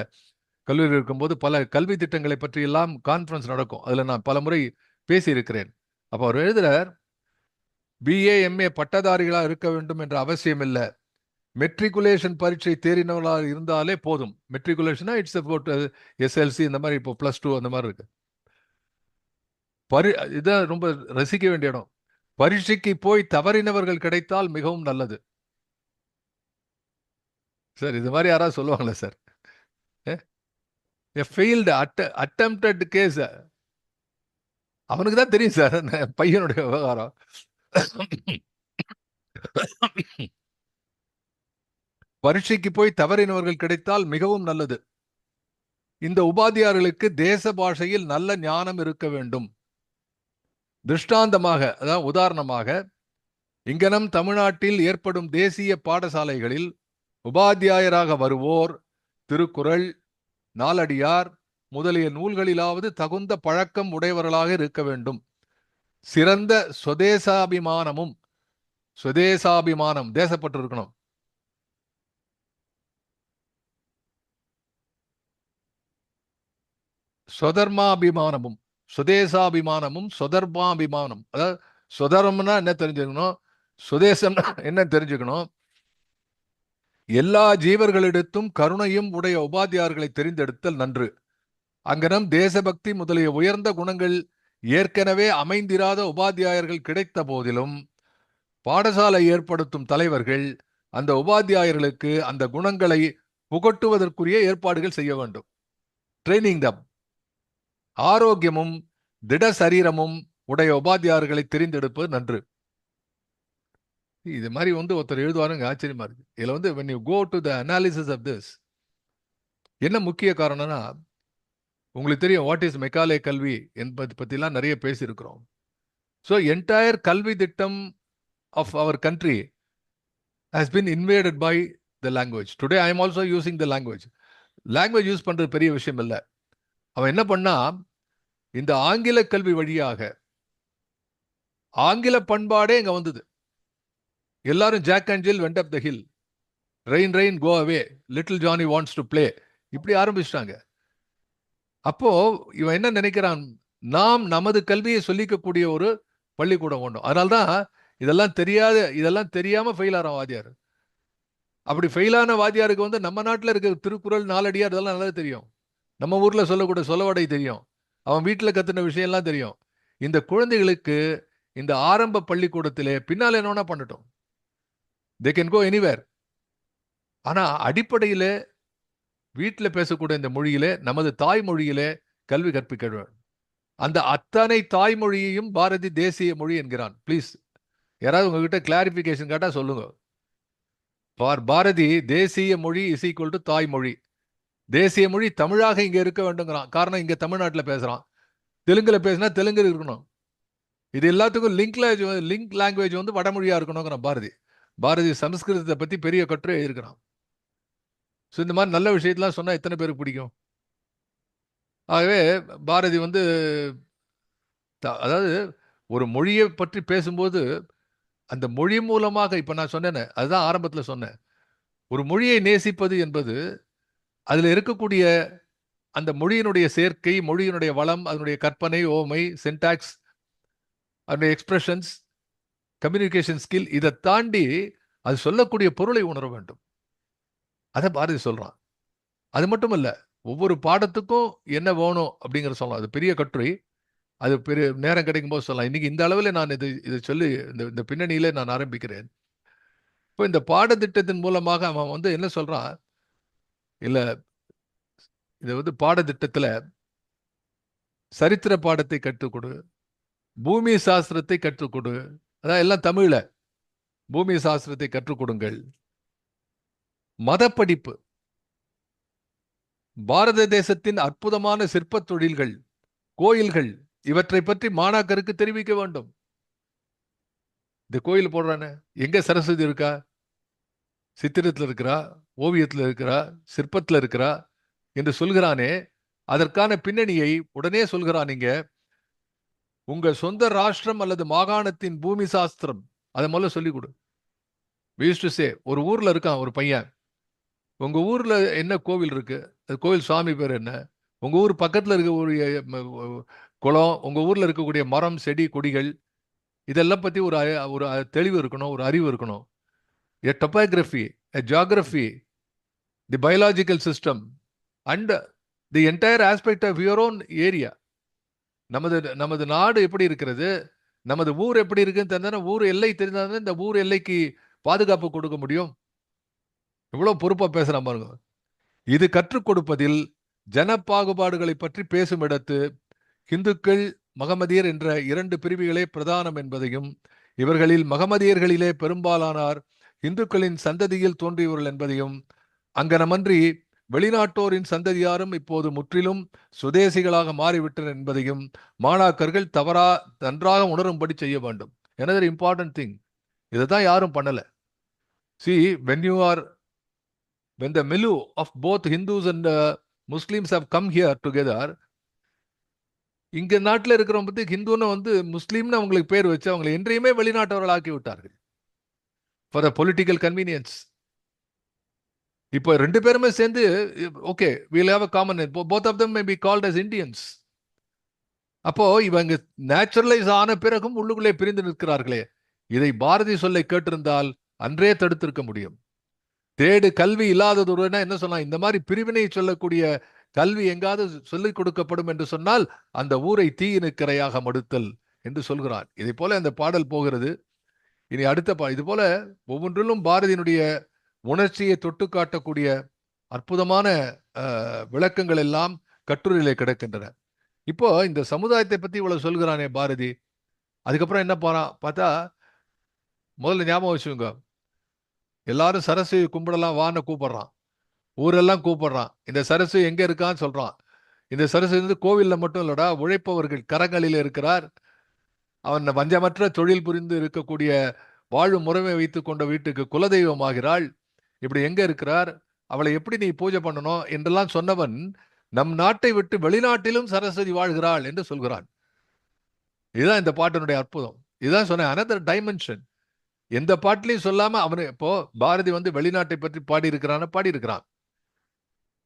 கல்லூரியில் இருக்கும்போது பல கல்வி திட்டங்களை பற்றி எல்லாம் கான்ஃபரன்ஸ் நடக்கும். அதில் நான் பல முறை பேசியிருக்கிறேன். அப்போ அவர் எழுதுகிறார், BA MA பட்டதாரிகளாக இருக்க வேண்டும் என்ற அவசியம் இல்லை. மெட்ரிகுலேஷன் பரீட்சை தேறினவர்களாக இருந்தாலே போதும். மெட்ரிகுலேஷனா இட்ஸ் அபவுட் SLC, இந்த மாதிரி இப்போ +2 அந்த மாதிரி இருக்கு. இதான் ரொம்ப ரசிக்க வேண்டிய இடம். பரீட்சைக்கு போய் தவறினவர்கள் கிடைத்தால் மிகவும் நல்லது. சார் இது மாதிரி யாராவது சொல்லுவாங்களா சார்? ஃபெயில்டு அட்டெம்ப்டட் கேஸ் அவனுக்கு தான் தெரியும் சார் பையனுடைய விவகாரம். பரீட்சைக்கு போய் தவறினவர்கள் கிடைத்தால் மிகவும் நல்லது. இந்த உபாத்தியார்களுக்கு தேச பாஷையில் நல்ல ஞானம் இருக்க வேண்டும். திருஷ்டாந்தமாக, அதாவது உதாரணமாக, இங்கனம் தமிழ்நாட்டில் ஏற்படும் தேசிய பாடசாலைகளில் உபாத்தியாயராக வருவோர் திருக்குறள், நாலடியார் முதலிய நூல்களிலாவது தகுந்த பழக்கம் உடையவர்களாக இருக்க வேண்டும். சிறந்த சுதேசாபிமானமும், தேசப்பட்டு இருக்கணும். சுதர்மாபிமானமும், சுதேசாபிமானமும், சுதர்மாபிமானம். அதாவது சுதர்மம்னா என்ன தெரிஞ்சுக்கணும், சுதேசம்னா என்ன தெரிஞ்சுக்கணும். எல்லா ஜீவர்களிடத்தும் கருணையும் உடைய உபாத்தியார்களை தெரிந்தெடுத்தல் நன்று. அங்கனம் தேசபக்தி முதலிய உயர்ந்த குணங்கள் ஏற்கனவே அமைந்திராத உபாத்தியாயர்கள் கிடைத்த போதிலும் பாடசாலை ஏற்படுத்தும் தலைவர்கள் அந்த உபாத்தியாயர்களுக்கு அந்த குணங்களை புகட்டுவதற்குரிய ஏற்பாடுகள் செய்ய வேண்டும். ட்ரைனிங் தம். ஆரோக்கியமும் திட சரீரமும் உடைய உபாத்தியாயர்களை தெரிந்தெடுப்பது நன்று. இது மாதிரி ஒருத்தர் எழுதுவாருங்க, ஆச்சரியமா இருக்கு. இதுல when you go to the analysis of this, என்ன முக்கிய காரணம்னா, உங்களுக்கு தெரியும் வாட் இஸ் மெக்காலே கல்வி என்பது பற்றிலாம் நிறைய பேசியிருக்கிறோம். ஸோ என்டையர் கல்வி திட்டம் of our country has been invaded by the language. Today I am also using the language. Language use பண்ணுறது பெரிய விஷயம் இல்லை. அவன் என்ன பண்ணா, இந்த ஆங்கில கல்வி வழியாக ஆங்கில பண்பாடே இங்கே வந்தது. எல்லாரும் Jack and Jill went up the hill, rain rain go away, little Johnny wants to play, இப்படி ஆரம்பிச்சிட்டாங்க. அப்போ இவன் என்ன நினைக்கிறான், நாம் நமது கல்வியை சொல்லிக்கக்கூடிய ஒரு பள்ளிக்கூடம் வேண்டும். அதனால்தான் இதெல்லாம் தெரியாம ஃபெயில் ஆகிறான் வாத்தியார். அப்படி ஃபெயிலான வாத்தியாருக்கு நம்ம நாட்டில் இருக்கிற திருக்குறள், நாலடியார் இதெல்லாம் நல்லா தெரியும். நம்ம ஊர்ல சொல்லக்கூடிய சொல்லவடை தெரியும். அவன் வீட்டில் கத்துன விஷயம்லாம் தெரியும். இந்த குழந்தைகளுக்கு இந்த ஆரம்ப பள்ளிக்கூடத்திலே பின்னால் என்ன பண்ணட்டும், தே கேன் கோ எனிவேர். ஆனா அடிப்படையில வீட்டில் பேசக்கூடிய இந்த மொழியிலே, நமது தாய்மொழியிலே கல்வி கற்பிக்க வேண்டும். அந்த அத்தனை தாய்மொழியையும் பாரதி தேசிய மொழி என்கிறான். ப்ளீஸ் யாராவது உங்ககிட்ட கிளாரிபிகேஷன் கேட்டா சொல்லுங்க. பாரதி தேசிய மொழி இஸ் ஈக்குவல் டு தாய்மொழி. தேசிய மொழி தமிழாக இங்க இருக்க வேண்டுங்கிறான். காரணம், இங்க தமிழ்நாட்டில் பேசுறான். தெலுங்குல பேசினா தெலுங்கு இருக்கணும். இது எல்லாத்துக்கும் லிங்க் லாங்குவேஜ் வடமொழியா இருக்கணுங்கிறான் பாரதி சமஸ்கிருதத்தை பத்தி பெரிய கட்டுரை எழுதியிருக்கிறான். ஸோ இந்த மாதிரி நல்ல விஷயத்தெல்லாம் சொன்னால் எத்தனை பேருக்கு பிடிக்கும்? ஆகவே பாரதி அதாவது ஒரு மொழியை பற்றி பேசும்போது அந்த மொழி மூலமாக, இப்போ நான் சொன்னேன்னு அதுதான் ஆரம்பத்தில் சொன்னேன், ஒரு மொழியை நேசிப்பது என்பது அதில் இருக்கக்கூடிய அந்த மொழியினுடைய சேர்க்கை, மொழியினுடைய வளம், அதனுடைய கற்பனை, ஓமை, சின்டாக்ஸ், அதனுடைய எக்ஸ்பிரஷன்ஸ், கம்யூனிகேஷன் ஸ்கில், இதை தாண்டி அது சொல்லக்கூடிய பொருளை உணர வேண்டும். அதை பாரதி சொல்றான். அது மட்டும் இல்ல, ஒவ்வொரு பாடத்துக்கும் என்ன வேணும் அப்படிங்கிற சொல்லலாம். அது பெரிய கட்டுரை. அது பெரிய நேரம் கிடைக்கும் போது சொல்லலாம். இன்னைக்கு இந்த அளவில் நான் இதை சொல்லி இந்த பின்னணியில நான் ஆரம்பிக்கிறேன். இப்போ இந்த பாடத்திட்டத்தின் மூலமாக அவன் என்ன சொல்றான், இல்ல இது பாடத்திட்டத்துல சரித்திர பாடத்தை கற்றுக் கொடு, பூமி சாஸ்திரத்தை கற்றுக் கொடு, அதான் எல்லாம் தமிழ்ல, பூமி சாஸ்திரத்தை கற்றுக் கொடுங்கள். மத படிப்பு, பாரத தேசத்தின் அற்புதமான சிற்ப தொழில்கள், கோயில்கள், இவற்றை பற்றி மாணாக்கருக்கு தெரிவிக்க வேண்டும். இந்த கோயில் போடுறானே, எங்க சரஸ்வதி இருக்கா? சித்திரத்தில் இருக்கிறா, ஓவியத்தில் இருக்கிறா, சிற்பத்தில் இருக்கிறா என்று சொல்கிறானே, அதற்கான பின்னணியை உடனே சொல்கிறான். நீங்க உங்க சொந்த ராஷ்டிரம் அல்லது மாகாணத்தின் பூமி சாஸ்திரம் அதை முதல்ல சொல்லிக் கொடு. ஒரு ஊர்ல இருக்கான் ஒரு பையன், உங்க ஊர்ல என்ன கோவில் இருக்கு, அது கோவில் சுவாமி பேர் என்ன, உங்க ஊர் பக்கத்துல இருக்க ஒரு குளம், உங்க ஊர்ல இருக்கக்கூடிய மரம் செடி கொடிகள், இதெல்லாம் பத்தி ஒரு ஒரு தெளிவு இருக்கணும், ஒரு அறிவு இருக்கணும். A topography, a geography, the biological system, and the entire aspect of your own area. நமது நமது நாடு எப்படி இருக்கிறது, நமது ஊர் எப்படி இருக்குன்னு தெரிஞ்சா, ஊர் எல்லை தெரிஞ்சாதான் இந்த ஊர் எல்லைக்கு பாதுகாப்பு கொடுக்க முடியும். இவ்வளவு பொறுப்பா பேசுறான் பாருங்க. இது கற்றுக் கொடுப்பதில் ஜன பாகுபாடுகளை பற்றி பேசும் இடத்து இந்துக்கள் மகமதியர் என்ற 2 பிரிவுகளே பிரதானம் என்பதையும், இவர்களில் மகமதியர்களிலே பெரும்பாலானார் இந்துக்களின் சந்ததியில் தோன்றியவர்கள் என்பதையும், அங்கனமன்றி வெளிநாட்டோரின் சந்ததியாரும் இப்போது முற்றிலும் சுதேசிகளாக மாறிவிட்டனர் என்பதையும் மாணாக்கர்கள் நன்றாக உணரும்படி செய்ய வேண்டும். another important thing, இதைதான் யாரும் பண்ணல. see, when the milieu of both Hindus and Muslims have come here together, இங்க நாட்டில் இருக்கிறவங்க பத்தி ஹிந்துன்னு முஸ்லீம்னு அவங்களுக்கு பேர் வச்சு அவங்களை என்றையுமே வெளிநாட்டவர்கள் ஆக்கி விட்டார்கள் ஃபார் த பொலிட்டிக்கல் கன்வீனியன்ஸ். இப்போ 2 பேருமே சேர்ந்து okay we'll have a common name, both of them may be called as Indians. அப்போ இவங்க நேச்சுரலைஸ் ஆன பிறகும் உள்ளுக்குள்ளே பிரிந்து நிற்கிறார்களே, இதை பாரதி சொல்லை கேட்டிருந்தால் அன்றே தடுத்திருக்க முடியும். தேடு கல்வி இல்லாதது என்ன சொன்னா, இந்த மாதிரி பிரிவினை சொல்லக்கூடிய கல்வி எங்காவது சொல்லிக் கொடுக்கப்படும் என்று சொன்னால் அந்த ஊரை தீயினுக்கரையாக மடுத்தல் என்று சொல்கிறான். இதை போல அந்த பாடல் போகிறது. இனி அடுத்த இது போல ஒவ்வொன்றிலும் பாரதியினுடைய உணர்ச்சியை தொட்டு காட்டக்கூடிய அற்புதமான விளக்கங்கள் எல்லாம் கட்டுரையிலே கிடக்கின்றன. இப்போ இந்த சமுதாயத்தை பத்தி இவ்வளவு சொல்கிறானே பாரதி, அதுக்கப்புறம் என்ன பார்த்தா முதல்ல ஞாபகம் வச்சுங்க, எல்லாரும் சரஸ்வதி கும்பிடலாம் வான்னு கூப்பிடுறான், ஊரெல்லாம் கூப்பிடுறான். இந்த சரஸ்வதி எங்க இருக்கான்னு சொல்றான். இந்த சரஸ்வதி கோவில்ல மட்டும் இல்லடா, உழைப்பவர்கள் கரங்களில் இருக்கிறார். அவன் வஞ்சமற்ற தொழில் புரிந்து இருக்கக்கூடிய வாழும் முறைமை வைத்துக் கொண்ட வீட்டுக்கு குலதெய்வமாகிறாள். இப்படி எங்க இருக்கிறார், அவளை எப்படி நீ பூஜை பண்ணணும் என்றெல்லாம் சொன்னவன் நம் நாட்டை விட்டு வெளிநாட்டிலும் சரஸ்வதி வாழ்கிறாள் என்று சொல்கிறான். இதுதான் இந்த பாட்டினுடைய அற்புதம். இதுதான் சொன்ன அனதர் டைமென்ஷன். எந்த பாட்டிலையும் சொல்லாம அவனு இப்போ பாரதி வெளிநாட்டை பற்றி பாடியிருக்கிறான்.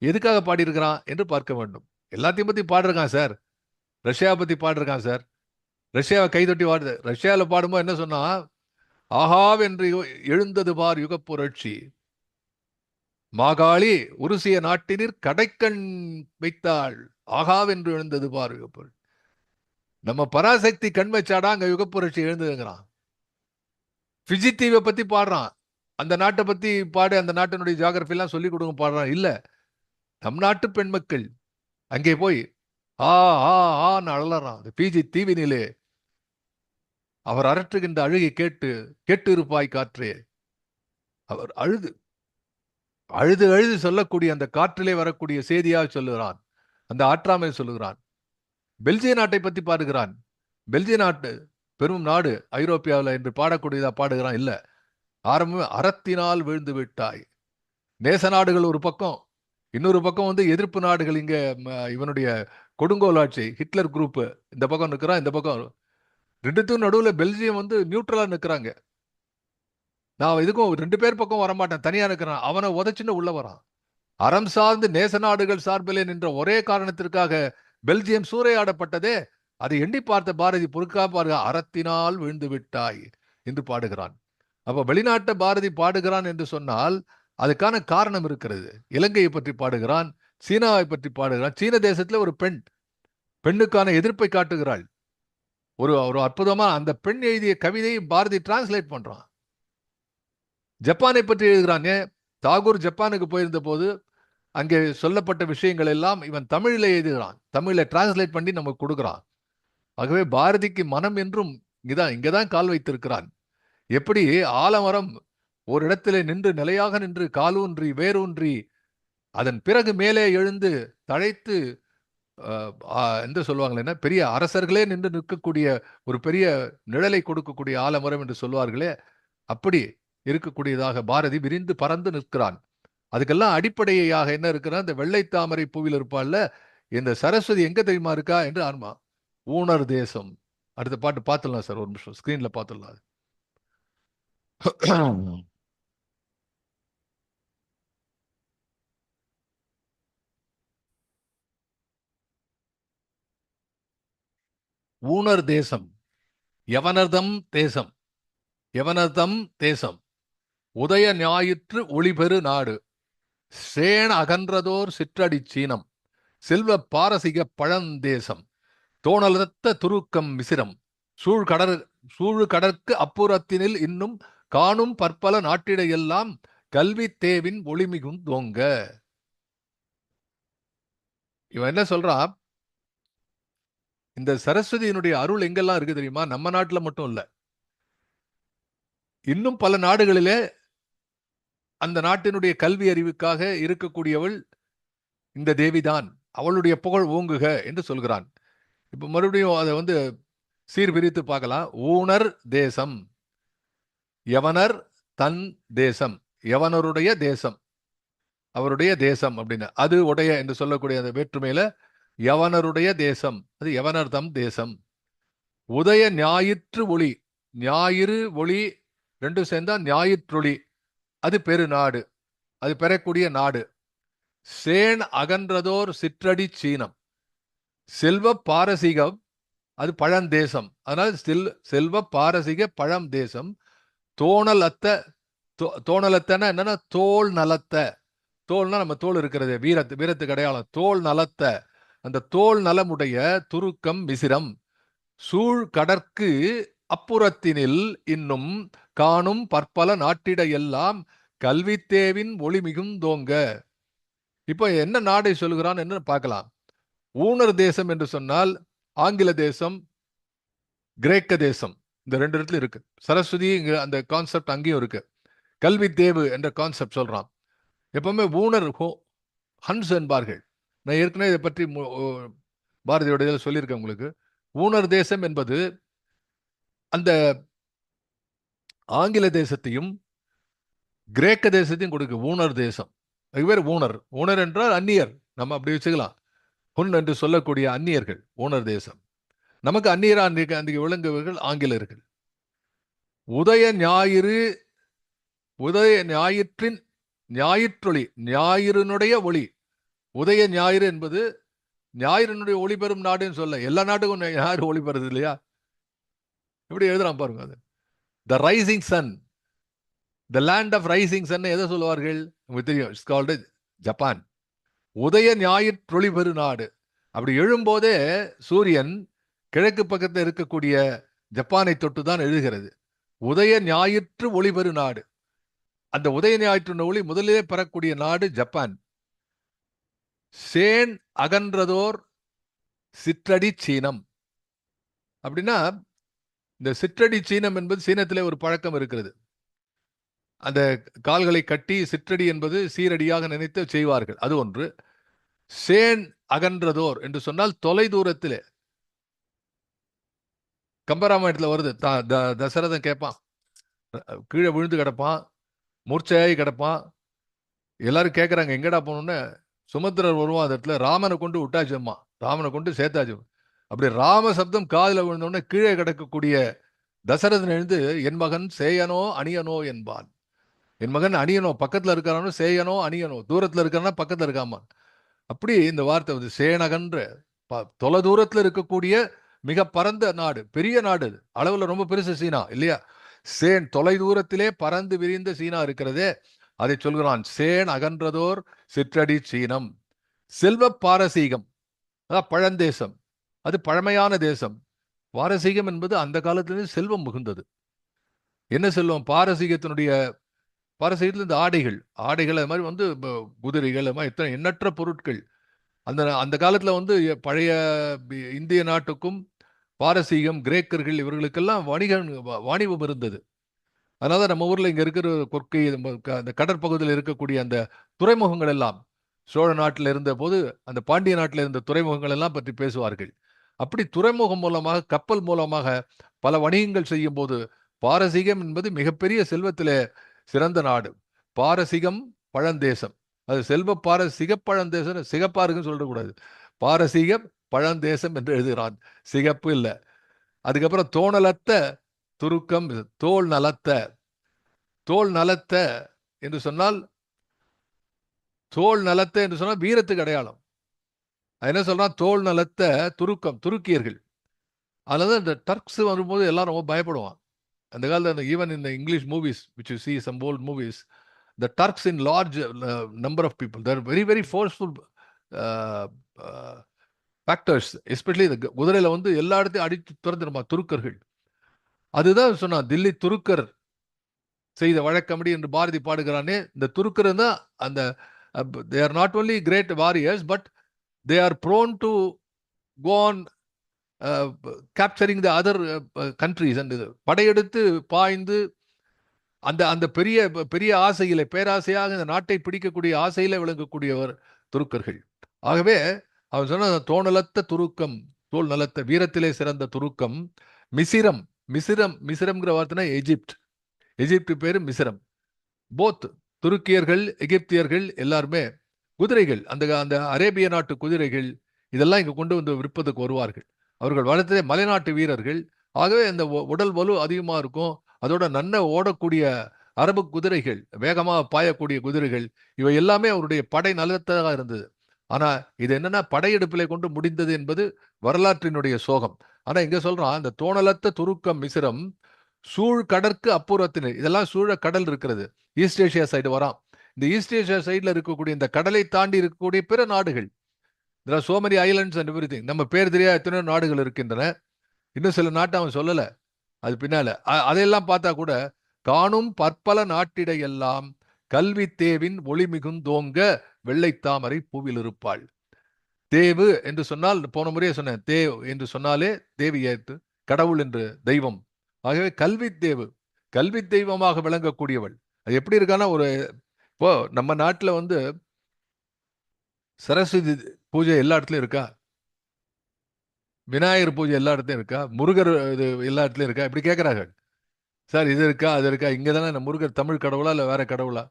எதுக்காக பாடியிருக்கிறான் என்று பார்க்க வேண்டும். எல்லாத்தையும் பத்தி பாடிருக்கான் சார். ரஷ்யாவை பத்தி பாடிருக்கான் சார். ரஷ்யாவை கைதொட்டி பாடுது. ரஷ்யாவில் பாடும்போது என்ன சொன்னா, ஆகாவென்று எழுந்தது பார் யுக புரட்சி, மாகாளி உருசிய நாட்டினிற் கடைக்கண் வைத்தாள், ஆகாவென்று எழுந்தது பார் யுக புரட்சி. நம்ம பராசக்தி கண் வச்சாடா அங்க யுக புரட்சி எழுந்ததுங்கிறான். பிஜி தீவை பத்தி பாடுறான், அந்த நாட்டை பத்தி பாடு, அந்த நாட்டினுடைய ஜியாகிரபி எல்லாம் சொல்லி கொடுங்க பாடுறான். இல்ல, நம் நாட்டு பெண் மக்கள் அங்கே போய் ஆ ஆ ஆன்னு அழறான். பிஜி தீவினிலே அவர் அரற்றுகின்ற அழுகை கேட்டு கேட்டு இருப்பாய் காற்றே. அவர் அழுது அழுது அழுது சொல்லக்கூடிய அந்த காற்றிலே வரக்கூடிய செய்தியாக சொல்லுகிறான், அந்த ஆற்றாமை சொல்லுகிறான். பெல்ஜிய நாட்டை பத்தி பாடுகிறான். பெல்ஜிய நாட்டு பெரும் நாடு ஐரோப்பியாவில் என்று பாடக்கூடியதா பாடுகிறான். இல்ல, ஆரம்பமே அறத்தினால் விழுந்து விட்டாய். நேச நாடுகள் ஒரு பக்கம், இன்னொரு பக்கம் எதிர்ப்பு நாடுகள். இங்க இவனுடைய கொடுங்கோல் ஆட்சி ஹிட்லர் குரூப் இந்த பக்கம் நிற்கிறான், இந்த பக்கம். ரெண்டுத்துக்கும் நடுவில் பெல்ஜியம் நியூட்ரலா நிற்கிறாங்க. நான் இதுக்கும் 2 பேர் பக்கம் வரமாட்டேன், தனியா இருக்கிறான். அவனை உதச்சுன்னு உள்ள வரான். அறம் சார்ந்து நேச நாடுகள் சார்பிலே நின்ற ஒரே காரணத்திற்காக பெல்ஜியம் சூறையாடப்பட்டதே. அதை எண்ணி பார்த்த பாரதி பொறுக்கா பாருங்க, அறத்தினால் விழுந்து விட்டாய் என்று பாடுகிறான். அப்ப வெளிநாட்டை பாரதி பாடுகிறான் என்று சொன்னால் அதுக்கான காரணம் இருக்கிறது. இலங்கையை பற்றி பாடுகிறான், சீனாவை பற்றி பாடுகிறான். சீன தேசத்துல ஒரு பெண்ணுக்கான எதிர்ப்பை காட்டுகிறாள். ஒரு அற்புதமா அந்த பெண் எழுதிய கவிதையை பாரதி டிரான்ஸ்லேட் பண்றான். ஜப்பானை பற்றி எழுதுகிறான். தாகூர் ஜப்பானுக்கு போயிருந்த போது அங்கே சொல்லப்பட்ட விஷயங்கள் எல்லாம் இவன் தமிழில் எழுதுகிறான், தமிழில் டிரான்ஸ்லேட் பண்ணி நமக்கு கொடுக்கிறான். ஆகவே பாரதிக்கு மனம் என்றும் இங்கதான் கால் வைத்திருக்கிறான். எப்படி ஆலமரம் ஒரு இடத்திலே நின்று நிலையாக நின்று காலூன்றி வேரூன்றி அதன் பிறகு மேலே எழுந்து தழைத்து என்று சொல்லுவாங்களே, பெரிய அரசர்களே நின்று நிற்கக்கூடிய ஒரு பெரிய நிழலை கொடுக்கக்கூடிய ஆலமரம் என்று சொல்வார்களே, அப்படி இருக்கக்கூடியதாக பாரதி விரிந்து பறந்து நிற்கிறான். அதுக்கெல்லாம் அடிப்படையாக என்ன இருக்கிறா, இந்த வெள்ளை தாமரை பூவில் இருப்பாள்ல, இந்த சரஸ்வதி எங்க தெரியுமா இருக்கா என்று ஆன்மா. ஊனர் தேசம். அடுத்த பாட்டு பார்த்துடலாம் சார், ஒரு நிமிஷம் ஸ்கிரீன்ல பார்த்துடலாம். ஊனர் தேசம், யவனர்தம் தேசம், யவனர்தம் தேசம், உதய ஞாயிற்று ஒளிபெரு நாடு, சேன அகன்றதோர் சிற்றடி சீனம், செல்வ பாரசீக பழந்தேசம், தோணலத்த துருக்கம் மிசிரம், சூழு கடற்கு அப்புறத்தினில் இன்னும் காணும் பற்பல நாட்டிடையெல்லாம் கல்வி தேவின் ஒளிமிகும் தோங்க. இவன் என்ன சொல்றான், இந்த சரஸ்வதியினுடைய அருள் எங்கெல்லாம் இருக்கு தெரியுமா? நம்ம நாட்டுல மட்டும் இல்ல, இன்னும் பல நாடுகளிலே அந்த நாட்டினுடைய கல்வி அறிவுக்காக இருக்கக்கூடியவள் இந்த தேவிதான், அவளுடைய புகழ் ஓங்குக என்று சொல்கிறான். இப்ப மறுபடியும் அதை சீர்பிரித்து பார்க்கலாம். ஊனர் தேசம், யவனர் தன் தேசம், யவனருடைய தேசம், அவருடைய தேசம் அப்படின்னு அது உடைய என்று சொல்லக்கூடிய அந்த வேற்றுமையில யவனருடைய தேசம், அது யவனர் தம் தேசம். உதய ஞாயிற்று ஒளி, ஞாயிறு ஒளி ரெண்டும் சேர்ந்தா ஞாயிற்றொளி, அது பெருநாடு, அது பெறக்கூடிய நாடு. சேன் அகன்றதோர் சிற்றடி சீனம், செல்வ பாரசீகம், அது பழந்தேசம். அதனால செல்வ பாரசீக பழம் தேசம். தோணல் அத்த, தோணலத்தன என்னன்னா தோல் நலத்த, தோல்னா நம்ம தோல் இருக்கிறது, வீரத்துக்கு அடையாளம். தோல் நலத்த, அந்த தோல் நலமுடைய துருக்கம் மிசிரம், சூழ் கடற்கு அப்புறத்தினில் இன்னும் காணும் பற்பல நாட்டிட எல்லாம் கல்வித்தேவின் ஒளி மிகுந்தோங்க. இப்ப என்ன நாடை சொல்கிறான் என்று பார்க்கலாம். ஊனர் தேசம் என்று சொன்னால் ஆங்கில தேசம், கிரேக்க தேசம், இந்த ரெண்டு இடத்துல இருக்கு. சரஸ்வதி அந்த கான்செப்ட் அங்கேயும் இருக்கு. கல்வி தேவு என்ற கான்செப்ட் சொல்றான். எப்பவுமே ஊனர் ஹன்ஸ் என்பார்கள். நான் ஏற்கனவே இதை பற்றி பாரதியோட இதில் சொல்லியிருக்கேன் உங்களுக்கு. ஊனர் தேசம் என்பது அந்த ஆங்கில தேசத்தையும் கிரேக்க தேசத்தையும் கொடுக்கு. ஊனர் தேசம், அது பேர் ஊனர். ஊனர் என்றால் அந்நியர், நம்ம அப்படி வச்சுக்கலாம். ஹுன் என்று சொல்லக்கூடிய அந்நியர்கள் ஊனர் தேசம். நமக்கு அந்நியரா அன்றைக்கு விளங்குவர்கள் ஆங்கிலர்கள். உதய ஞாயிறு, உதய ஞாயிற்றின் ஞாயிற்றொளி, ஞாயிறினுடைய ஒளி. உதய ஞாயிறு என்பது ஞாயிறினுடைய ஒளி பெறும் நாடுன்னு சொல்ல, எல்லா நாட்டுக்கும் ஞாயிறு ஒளி பெறுது இல்லையா? எப்படி எழுதுறான் பாருங்க. அது the rising sun, the land of rising sun எதை சொல்லுவார்கள் உங்களுக்கு தெரியும், இட்ஸ் கால்டு ஜப்பான். உதய ஞாயிற்றொளி பெரு நாடு. அப்படி எழும்போதே சூரியன் கிழக்கு பக்கத்தில் இருக்கக்கூடிய ஜப்பானை தொட்டு தான் எழுதுகிறது. உதய ஞாயிற்று ஒளி பெரு நாடு. அந்த உதய ஞாயிற்று ஒளி முதலிலே பெறக்கூடிய நாடு ஜப்பான். சேன் அகன்றதோர் சிற்றடி சீனம். அப்படின்னா இந்த சிற்றடி சீனம் என்பது சீனத்திலே ஒரு பழக்கம் இருக்கிறது. அந்த கால்களை கட்டி சிற்றடி என்பது சீரடியாக நினைத்து செய்வார்கள், அது ஒன்று. சேன் அகன்றதோர் என்று சொன்னால் தொலை தூரத்திலே. கம்பராமாயணத்தில் வருது, தசரதன் கேட்பான், கீழே விழுந்து கிடப்பான், மூர்ச்சையாகி கிடப்பான். எல்லாரும் கேட்குறாங்க எங்கடா போகணுன்னு. சுமத்திரர் வருவான், அந்த இடத்துல ராமனை கொண்டு விட்டாச்சும்மா, ராமனை கொண்டு சேர்த்தாச்சு. அப்படி ராம சப்தம் காதில் விழுந்தோடனே கீழே கிடக்கக்கூடிய தசரதன் எழுந்து என் மகன் சேயனோ அணியனோ என்பான். என் மகன் அணியனோ, பக்கத்தில் இருக்கிறானோ, சேயனோ அணியனோ, தூரத்தில் இருக்கிறானா பக்கத்தில் இருக்காமா. அப்படி இந்த வார்த்தை சேனகன்ற தொலை தூரத்தில் இருக்கக்கூடிய மிக பரந்த நாடு, பெரிய நாடு, அளவில் ரொம்ப பெருசு சீனா இல்லையா? சேன் தொலை தூரத்திலே பறந்து விரிந்த சீனா இருக்கிறதே, அதை சொல்கிறான். சேன் அகன்றதோர் சிற்றடி சீனம், செல்வ பாரசீகம், அதான் பழந்தேசம், அது பழமையான தேசம். பாரசீகம் என்பது அந்த காலத்திலிருந்து செல்வம் மிகுந்தது. என்ன செல்வம்? பாரசீகத்தில் இந்த ஆடைகள், அது மாதிரி குதிரைகள், அது மாதிரி எத்தனை எண்ணற்ற பொருட்கள். அந்த காலத்தில் பழைய இந்திய நாட்டுக்கும் பாரசீகம், கிரேக்கர்கள் இவர்களுக்கெல்லாம் வாணிபம் இருந்தது. அதனால நம்ம ஊர்ல இங்க இருக்கிற கொற்கை, அந்த கடற்பகுதியில் இருக்கக்கூடிய அந்த துறைமுகங்கள் எல்லாம் சோழ நாட்டில் இருந்த போது அந்த பாண்டிய நாட்டில் இருந்த துறைமுகங்கள் எல்லாம் பற்றி பேசுவார்கள். அப்படி துறைமுகம் மூலமாக, கப்பல் மூலமாக பல வணிகங்கள் செய்யும் போது பாரசீகம் என்பது மிகப்பெரிய செல்வத்திலே சிறந்த நாடு. பாரசீகம் பழந்தேசம். அது செல்வ சிகப்பழந்தேசம், சிகப்பாருக்குன்னு சொல்லக்கூடாது. பாரசீகம் பழந்தேசம் என்று எழுதுகிறான், சிகப்பு இல்லை. அதுக்கப்புறம் தோணலத்த துருக்கம், தோல் நலத்த. தோல் நலத்த என்று சொன்னால், தோல் நலத்த என்று சொன்னால் வீரத்துக்கு அடையாளம். என்ன சொல்றான், தோல் நலத்த துருக்கம், துருக்கியர்கள். அதனால இந்த டர்க்ஸ் வரும்போது எல்லாம் ரொம்ப பயப்படுவான். அந்த காலத்தில் ஈவன் இந்த English movies which you see some old movies, the Turks in large number of people, they are very very forceful factors, especially இந்த குதிரையில வந்து எல்லா இடத்தையும் அடித்து துரந்துருமா துருக்கர்கள். அதுதான் சொன்னா, தில்லி துருக்கர் செய்த வழக்கமடி என்று பாரதி பாடுகிறானே, இந்த துருக்கர் தான் அந்த they are not only great warriors but they are prone to go on capturing the other countries. and படையெடுத்து பாய்ந்து அந்த அந்த பெரிய பெரிய ஆசையில, பேராசையாக இந்த நாட்டை பிடிக்கக்கூடிய ஆசையில விளங்கக்கூடியவர் துருக்கர்கள். ஆகவே அவன் சொன்ன தோணலத்த துருக்கம், தோல் நலத்த, வீரத்திலே சிறந்த துருக்கம். மிசிரம், மிசிரம்ங்கிற வார்த்தைனா எஜிப்ட். எஜிப்ட் பேரு மிசிரம். போத் துருக்கியர்கள், எகிப்தியர்கள் எல்லாருமே குதிரைகள், அந்த அந்த அரேபிய நாட்டு குதிரைகள் இதெல்லாம் இங்க கொண்டு வந்து விற்பதுக்கு வருவார்கள். அவர்கள் வளர்த்ததே மலைநாட்டு வீரர்கள். ஆகவே அந்த உடல் வலு அதிகமா இருக்கும். அதோட நன்ன ஓடக்கூடிய அரபு குதிரைகள், வேகமாக பாயக்கூடிய குதிரைகள், இவை எல்லாமே அவருடைய படை நலத்தாக இருந்தது. ஆனா இது என்னன்னா படையெடுப்பிலே கொண்டு முடிந்தது என்பது வரலாற்றினுடைய சோகம். ஆனா இங்க சொல்றான், அந்த தோணலத்த துருக்கம் மிசிரம் சூழ் கடற்கு அப்புறத்தினர். இதெல்லாம் சூழ கடல் இருக்கிறது, ஈஸ்ட் ஏஷியா சைடு வரான். இந்த ஈஸ்ட் ஏஷியா சைடுல இருக்கக்கூடிய இந்த கடலை தாண்டி இருக்கக்கூடிய பிற நாடுகள், there are so many islands and everything. நம்ம பேர் தெரியாத எத்தனையோ நாடுகள் இருக்கின்றன. இன்னும் சில நாட்டை அவன் சொல்லல, அது பின்னால. அதையெல்லாம் பார்த்தா கூட, காணும் பற்பல நாட்டிடை எல்லாம் கல்வி தேவின் ஒளி மிகுந்தோங்க வெள்ளை தாமரை பூவில் இருப்பாள். தேவு என்று சொன்னால், போன முறையே சொன்னேன், தேவ் என்று சொன்னாலே தேவி ஏத்து, கடவுள் என்று தெய்வம். ஆகவே கல்வி தேவு, கல்வி தெய்வமாக விளங்கக்கூடியவள். அது எப்படி இருக்கான்னா, ஒரு இப்போ நம்ம நாட்டில் வந்து சரஸ்வதி பூஜை எல்லா இடத்துலையும் இருக்கா, விநாயகர் பூஜை எல்லா இடத்துலையும் இருக்கா, முருகர் இது எல்லா இடத்துலையும் இருக்கா, இப்படி கேட்குறாங்க. சார் இது இருக்கா அது இருக்கா, இங்கே தானே முருகர் தமிழ் கடவுளா இல்லை வேற கடவுளா?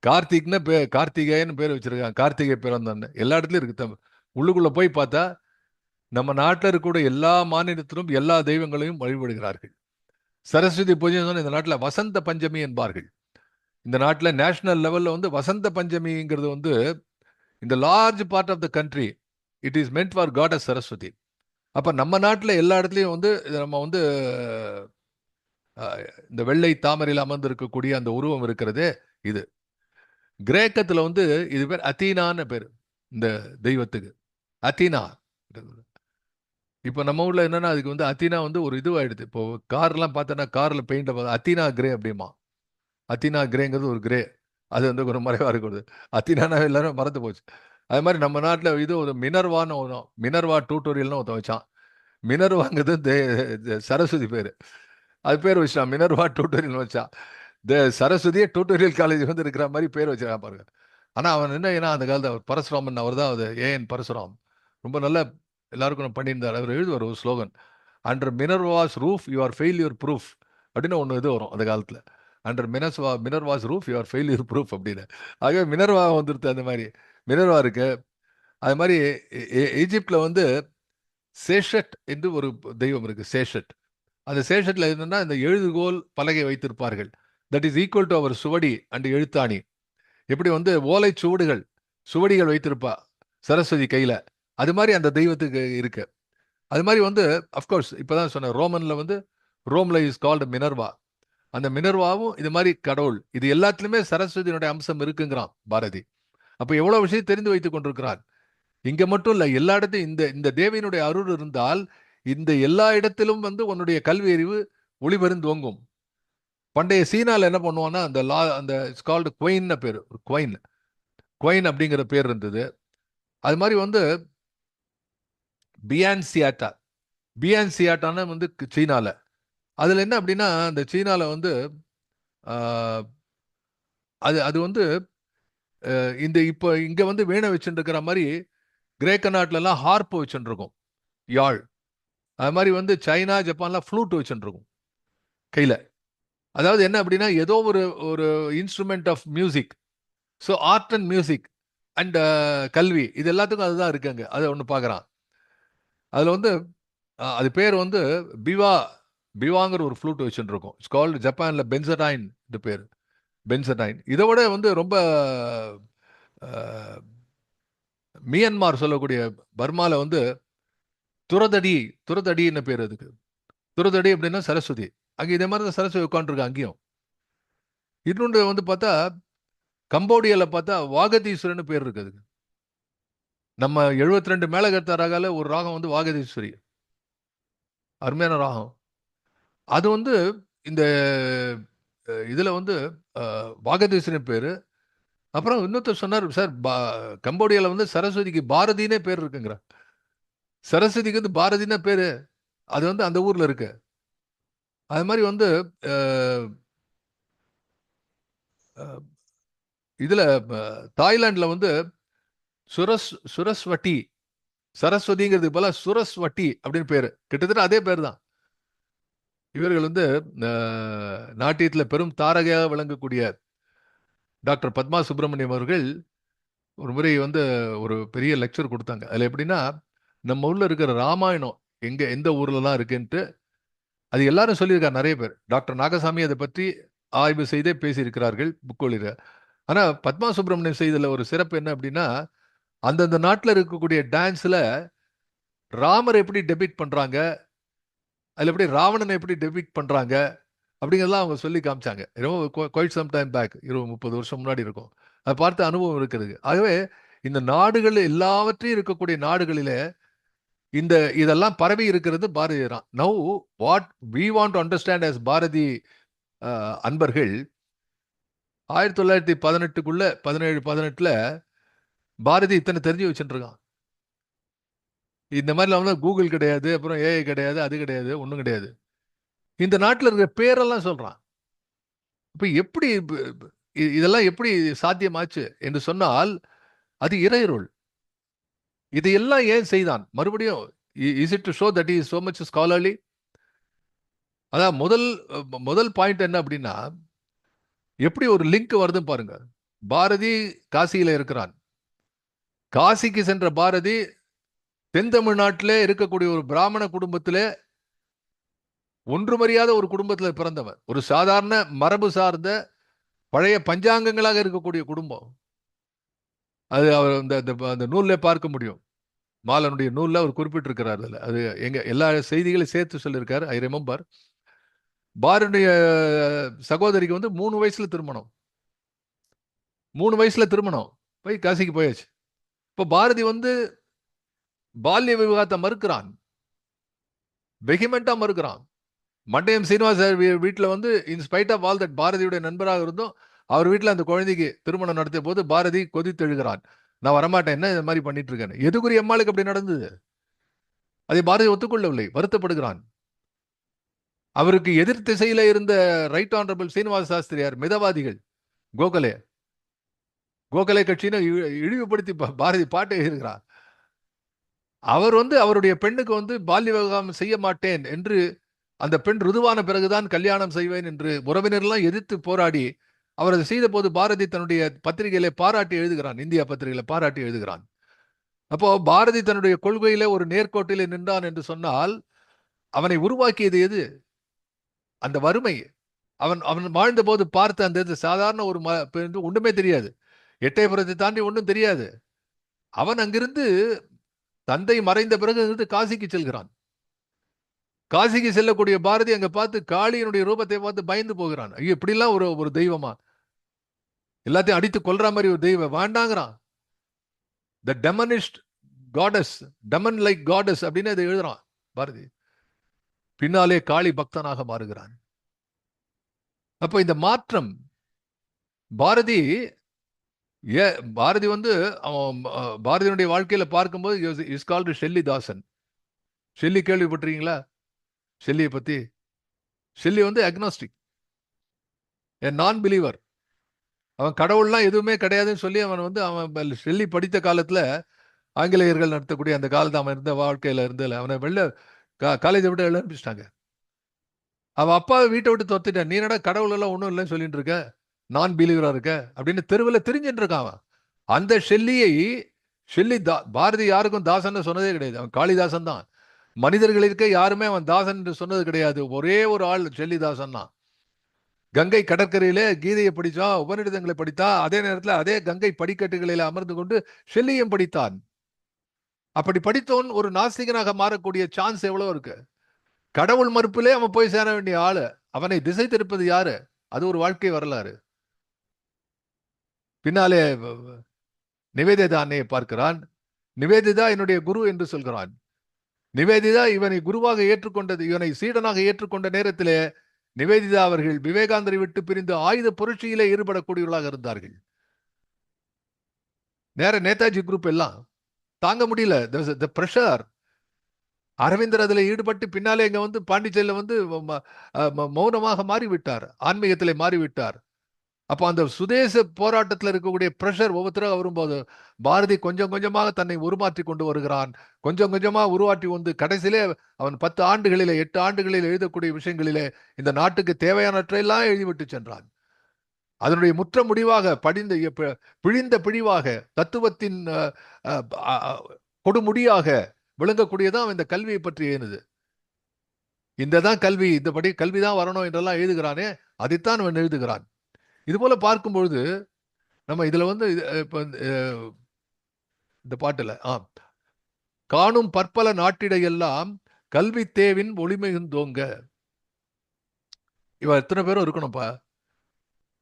கார்த்திக்னு கார்த்திகேயன்னு பேர் வச்சிருக்காங்க, கார்த்திகை பிறந்தான்னு எல்லா இடத்துலையும் இருக்கு. உள்ளுக்குள்ள போய் பார்த்தா நம்ம நாட்டில் இருக்கக்கூடிய எல்லா மாநிலத்திலும் எல்லா தெய்வங்களையும் வழிபடுகிறார்கள். சரஸ்வதி பூஜை இந்த நாட்டில் வசந்த பஞ்சமி என்பார்கள். இந்த நாட்டில் நேஷனல் லெவலில் வந்து வசந்த பஞ்சமிங்கிறது வந்து இந்த large part of the country it is meant for goddess Saraswati. அப்போ நம்ம நாட்டில் எல்லா இடத்துலையும் வந்து நம்ம வந்து இந்த வெள்ளை தாமரையில் அமர்ந்து இருக்கக்கூடிய அந்த உருவம் இருக்கிறதே இது. கிரேக்கத்தில் வந்து இது பேர் அத்தீனான்னு பேர் இந்த தெய்வத்துக்கு, அத்தீனா. இப்போ நம்ம ஊரில் என்னன்னா அதுக்கு வந்து அத்தீனா வந்து ஒரு இதுவாகிடுது. இப்போ கார்லாம் பார்த்தோன்னா காரில் பெயிண்ட் அத்தீனா கிரே அப்படிமா. அத்தீனா கிரேங்கிறது ஒரு கிரே, அது வந்து ஒரு மறைவாக இருக்கிறது. அத்தீனானா எல்லாரும் மறந்து போச்சு. அது மாதிரி நம்ம நாட்டில் இது ஒரு மினர்வான்னு ஒன்றும், மினர்வா டியூட்டோரியல்னு ஒருத்தன் வச்சான். மினர்வாங்கிறது சரஸ்வதி பேர், அது பேர் வச்சான், மினர்வா டியூட்டோரியல் வச்சான். சரஸ்வதியே டியூட்டோரியல் காலேஜ் வந்து இருக்கிற மாதிரி பேர் வச்சிருக்கான் பாருங்க. ஆனால் அவன் என்ன ஏன்னா அந்த காலத்தில் அவர் பரசுராமன், அவர் தான் அது ஏஎன் பரசுராம், ரொம்ப நல்ல எல்லாருக்கும் பண்ணியிருந்தார். அவர் எழுதுவார் ஒரு slogan, under Minerva's roof your failure proof அப்படின்னு ஒன்று இது வரும் அந்த காலத்தில். Under Minerva's roof your failure proof அப்படின்னு. ஆகவே மினர்வா வந்துருது. அந்த மாதிரி மினர்வா இருக்கு. அது மாதிரி ஈஜிப்டில் வந்து சேஷட் என்று ஒரு தெய்வம் இருக்கு, சேஷட். அந்த சேஷட்ல என்னன்னா இந்த எழுதுகோல் பலகை வைத்திருப்பார்கள். தட் இஸ் ஈக்குவல் டு அவர் சுவடி அண்ட் எழுத்தாணி. எப்படி வந்து ஓலை சுவடிகள் வைத்திருப்பா சரஸ்வதி கையில, அது மாதிரி அந்த தெய்வத்துக்கு இருக்கு. அது மாதிரி வந்து அஃப்கோர்ஸ் இப்போதான் சொன்ன ரோமன்ல வந்து ரோம்ல இஸ் கால்டு மினர்வா. அந்த மினர்வாவும் இது மாதிரி கடவுள். இது எல்லாத்துலயுமே சரஸ்வதியினுடைய அம்சம் இருக்குங்கிறான் பாரதி. அப்ப எவ்வளவு விஷயம் தெரிந்து வைத்துக் கொண்டிருக்கிறான். இங்க மட்டும் இல்ல, எல்லா இடத்தையும் இந்த இந்த தேவியினுடைய அருள் இருந்தால் இந்த எல்லா இடத்திலும் வந்து உன்னுடைய கல்வி அறிவு ஒளிபெருந்தோங்கும். பண்டைய சீனால என்ன பண்ணுவான்னா அந்த அந்த கால்டு குவைன்னு பேர், குவைன் அப்படிங்கிற பேர் இருந்தது. அது மாதிரி வந்து பியான்சியாட்டான்னு வந்து சீனால. அதுல என்ன அப்படின்னா அந்த சீனால வந்து அது அது வந்து இந்த இப்போ இங்க வந்து வீணை வச்சுட்டு இருக்கிற மாதிரி கிரேக்க நாட்டுல எல்லாம் ஹார்ப் வச்சுட்டு இருக்கும், யாழ். அது மாதிரி வந்து சைனா ஜப்பான்லாம் ஃப்ளூட் வச்சுட்டு இருக்கும் கையில. அதாவது என்ன அப்படின்னா ஏதோ ஒரு ஒரு instrument of music. So art and music and கல்வி இது எல்லாத்துக்கும் அதுதான் இருக்குங்க. அதை ஒன்று பார்க்குறான். அதில் வந்து அது பேர் வந்து பிவா, பிவாங்கிற ஒரு ஃப்ளூட் வச்சுட்டு இருக்கும். இட்ஸ் கால்டு ஜப்பானில் பென்சடைன், இது பேர் பென்சடைன். இதை விட வந்து ரொம்ப மியன்மார் சொல்லக்கூடிய பர்மாவில் வந்து துரதடி, துரதடின்னு பேர் அதுக்கு. துரதடி அப்படின்னா சரஸ்வதி. அங்கே இதே மாதிரி தான் சரஸ்வதி உட்காந்துருக்கா அங்கேயும். இன்னொன்று வந்து பார்த்தா கம்போடியாவில் பார்த்தா வாகதீஸ்வரன்னு பேர் இருக்கு அதுக்கு. நம்ம 72 மேலகர்த்த ராகால ஒரு ராகம் வந்து வாகதீஸ்வரி, அருமையான ராகம். அது வந்து இந்த இதில் வந்து வாகதீஸ்வரன் பேர். அப்புறம் இன்னொருத்தர் சொன்னார், சார் கம்போடியாவில் வந்து சரஸ்வதிக்கு பாரதினே பேர் இருக்குங்கிற. சரஸ்வதிக்கு வந்து பாரதினா பேர், அது வந்து அந்த ஊரில் இருக்கு. அது மாதிரி வந்து இதில் தாய்லாண்டில் வந்து சுரஸ்வட்டி, சரஸ்வதிங்கிறது போல சுரஸ்வட்டி அப்படின்னு பேர், கிட்டத்தட்ட அதே பேர் தான். இவர்கள் வந்து நாட்டியத்தில் பெரும் தாரகையாக விளங்கக்கூடிய டாக்டர் பத்மா சுப்பிரமணியம் அவர்கள் ஒரு முறை வந்து ஒரு பெரிய லெக்சர் கொடுத்தாங்க. அதில் எப்படின்னா, நம்ம ஊரில் இருக்கிற ராமாயணம் எங்கே எந்த ஊர்லலாம் இருக்குன்ட்டு அது எல்லாரும் சொல்லியிருக்காரு நிறைய பேர். டாக்டர் நாகசாமி அதை பற்றி ஆய்வு செய்தே பேசியிருக்கிறார்கள் புக்கொழிற. ஆனால் பத்மா சுப்பிரமணியம் செய்ததில் ஒரு சிறப்பு என்ன அப்படின்னா, அந்தந்த நாட்டில் இருக்கக்கூடிய டான்ஸில் ராமர் எப்படி டெபிட் பண்ணுறாங்க, அதில் எப்படி ராவணனை எப்படி டெபிட் பண்ணுறாங்க அப்படிங்கிறதெல்லாம் அவங்க சொல்லி காமிச்சாங்க. ரொம்ப குவைட் சம் டைம் பேக், 20-30 வருஷம் முன்னாடி இருக்கும். அதை பார்த்த அனுபவம் இருக்கிறது. ஆகவே இந்த நாடுகள் எல்லாவற்றையும் இருக்கக்கூடிய நாடுகளிலே இந்த இதெல்லாம் பரவி இருக்கிறது பாரதி தான். Now what we want to understand as Bharathi அன்பர்கள், 1918க்குள்ள 17-18ல பாரதி இத்தனை தெரிஞ்சு வச்சுட்டு இருக்கான். இந்த மாதிரிலாம் வந்து கூகுள் கிடையாது, அப்புறம் ஏஐ கிடையாது, அது கிடையாது, ஒன்றும் கிடையாது. இந்த நாட்டில் இருக்கிற பேரெல்லாம் சொல்றான். இப்ப எப்படி இதெல்லாம் எப்படி சாத்தியமாச்சு என்று சொன்னால் அது இறையருள். இதையெல்லாம் ஏன் செய்தான்? மறுபடியும் is it to show that is so much scholarly? அதான் முதல் பாயிண்ட் என்ன அப்படின்னா, எப்படி ஒரு லிங்க் வருதுன்னு பாருங்க. பாரதி காசியில இருக்கிறான். காசிக்கு சென்ற பாரதி தென் தமிழ்நாட்டிலே இருக்கக்கூடிய ஒரு பிராமண குடும்பத்திலே ஒன்றுமறியாத ஒரு குடும்பத்தில் பிறந்தவர். ஒரு சாதாரண மரபு சார்ந்த பழைய பஞ்சாங்கங்களாக இருக்கக்கூடிய குடும்பம். அது அவர் அந்த நூலில் பார்க்க முடியும். மாலனுடைய நூலில் அவர் குறிப்பிட்டிருக்கிறார். அதில் அது எங்க எல்லா செய்திகளையும் சேர்த்து சொல்லியிருக்காரு. I remember. பாரதிய சகோதரிக்கு வந்து 3 வயசுல திருமணம். 3 வயசுல திருமணம். போய் காசிக்கு போயாச்சு. இப்போ பாரதி வந்து பால்ய விவாகத்தை மறுக்கிறான், வெகிமெண்டா மறுக்கிறான். மண்டையம் சீனிவாச வீட்டில் வந்து இன்ஸ்பைட் ஆஃப் ஆல் தட் பாரதியுடைய நண்பராக இருந்தும் அவர் வீட்டில் அந்த குழந்தைக்கு திருமணம் நடத்திய போது பாரதி கொதித்தெழுகிறான். நான் வரமாட்டேன், என்ன இது மாதிரி பண்ணிட்டு இருக்கேன். எதுக்குரிய அம்மாளுக்கு அப்படி நடந்தது? அதை பாரதி ஒத்துக்கொள்ளவில்லை, வருத்தப்படுகிறான். அவருக்கு எதிர் திசையில இருந்த ரைட் ஆனரபிள் சீனிவாச சாஸ்திரியார் மிதவாதிகள், கோகலே கோகலே கட்சின்னு இழிவுபடுத்தி பாரதி பாட்டு எழுதுகிறார். அவர் வந்து அவருடைய பெண்ணுக்கு வந்து பால்ய விவாகம் செய்ய மாட்டேன் என்று, அந்த பெண் ருதுவான பிறகுதான் கல்யாணம் செய்வேன் என்று உறவினர்லாம் எதிர்த்து போராடி அவர் அதை செய்த போது பாரதி தன்னுடைய பத்திரிகையில பாராட்டி எழுதுகிறான், இந்தியா பத்திரிகையில பாராட்டி எழுதுகிறான். அப்போ பாரதி தன்னுடைய கொள்கையில ஒரு நேர்கோட்டிலே நின்றான் என்று சொன்னால் அவனை உருவாக்கியது எது? அந்த வறுமை. அவன் அவன் வாழ்ந்த போது பார்த்த அந்த சாதாரண ஒரு ஒண்ணுமே தெரியாது, எட்டயபுரத்தை தாண்டி ஒன்றும் தெரியாது. அவன் அங்கிருந்து தந்தை மறைந்த பிறகு காசிக்கு செல்கிறான். காசிக்கு செல்லக்கூடிய பாரதி அங்க பார்த்து காளியினுடைய ரூபத்தை பார்த்து பயந்து போகிறான். ஐயோ, இப்படிலாம் ஒரு தெய்வமா? எல்லாத்தையும் அடித்து கொல்ற மாதிரி ஒரு தெய்வம் வேண்டாங்கிறான். த டெமனிஸ்ட் காடஸ், டெமன் லைக் காடஸ் அப்படின்னு அதை எழுதுறான் பாரதி. பின்னாலே காளி பக்தனாக மாறுகிறான். அப்ப இந்த மாற்றம் பாரதி பாரதி வந்து பாரதியினுடைய வாழ்க்கையில பார்க்கும்போது is called Shelley Dasan. Shelley கேள்விப்பட்டிருக்கீங்களா? ஷெல்லியை பத்தி. ஷெல்லி வந்து அக்னாஸ்டிக், நான் பிலீவர். அவன் கடவுள்லாம் எதுவுமே கிடையாதுன்னு சொல்லி அவன் வந்து அவன் ஷெல்லி படித்த காலத்துல ஆங்கிலேயர்கள் நடத்தக்கூடிய அந்த காலத்து அவன் இருந்த வாழ்க்கையில இருந்தல அவனை காலேஜை விட்டு வெளில அனுப்பிச்சிட்டாங்க. அவன் அப்பாவை வீட்டை விட்டு தொத்துட்டான். நீ என்னடா கடவுள் எல்லாம் ஒன்றும் இல்லைன்னு சொல்லிட்டு இருக்க, நான் பிலீவரா இருக்க அப்படின்னு தெருவில் தெரிஞ்சுட்டு இருக்கான் அவன். அந்த ஷெல்லி பாரதி யாருக்கும் தாசன் சொன்னதே கிடையாது. அவன் காளிதாசன் தான். மனிதர்களுக்கு யாருமே அவன் தாசன் என்று சொன்னது கிடையாது. ஒரே ஒரு ஆள் ஷெல்லிதாசன் தான். கங்கை கடற்கரையிலே கீதையை படித்தான், உபநிடதங்களை படித்தான். அதே நேரத்தில் அதே கங்கை படிக்கட்டுகளில் அமர்ந்து கொண்டு ஷெல்லியும் படித்தான். அப்படி படித்தவன் ஒரு நாஸ்திகனாக மாறக்கூடிய சான்ஸ் எவ்வளவு இருக்கு? கடவுள் மறுப்பிலே அவன் போய் சேர வேண்டிய ஆளு. அவனை திசை திருப்பது யாரு? அது ஒரு வாழ்க்கை வரலாறு. பின்னாலே நிவேதிதா அன்னையை பார்க்கிறான். நிவேதிதா என்னுடைய குரு என்று சொல்கிறான். நிவேதிதா இவனை குருவாக ஏற்றுக்கொண்டது, இவனை சீடனாக ஏற்றுக்கொண்ட நேரத்திலே நிவேதிதா அவர்கள் விவேகானந்தரை விட்டு பிரிந்து ஆயுத புரட்சியிலே ஈடுபடக்கூடியவர்களாக இருந்தார்கள். நேர நேதாஜி குரூப் எல்லாம் தாங்க முடியல. பிரஷர். அரவிந்தர் அதில் ஈடுபட்டு பின்னாலே இங்க வந்து பாண்டிச்சேரியில் வந்து மௌனமாக மாறிவிட்டார், ஆன்மீகத்திலே மாறிவிட்டார். அப்போ அந்த சுதேச போராட்டத்தில் இருக்கக்கூடிய பிரஷர் ஒவ்வொருத்தராக வரும்போது பாரதி கொஞ்சம் கொஞ்சமாக தன்னை உருமாற்றி கொண்டு வருகிறான். கொஞ்சம் கொஞ்சமாக உருவாற்றி வந்து கடைசியிலே அவன் 10 ஆண்டுகளிலே 8 ஆண்டுகளில் எழுதக்கூடிய விஷயங்களிலே இந்த நாட்டுக்கு தேவையானவற்றையெல்லாம் எழுதிவிட்டு சென்றான். அதனுடைய முற்ற முடிவாக பிழிந்த பிழிவாக தத்துவத்தின் கொடுமுடியாக விளங்கக்கூடியதான் இந்த கல்வியை பற்றி ஏனுது. இந்த தான் கல்வி, இந்தபடி கல்விதான் வரணும் என்றெல்லாம் எழுதுகிறானே, அதைத்தான் அவன் எழுதுகிறான். இது போல பார்க்கும் பொழுது நம்ம இதுல வந்து இப்ப இந்த பாட்டுல காணும் பற்பல நாட்டிடையெல்லாம் கல்வி தேவின் ஒளிமிகுந்தோங்க. இவ எத்தனை பேரும் இருக்கணும்ப்பா.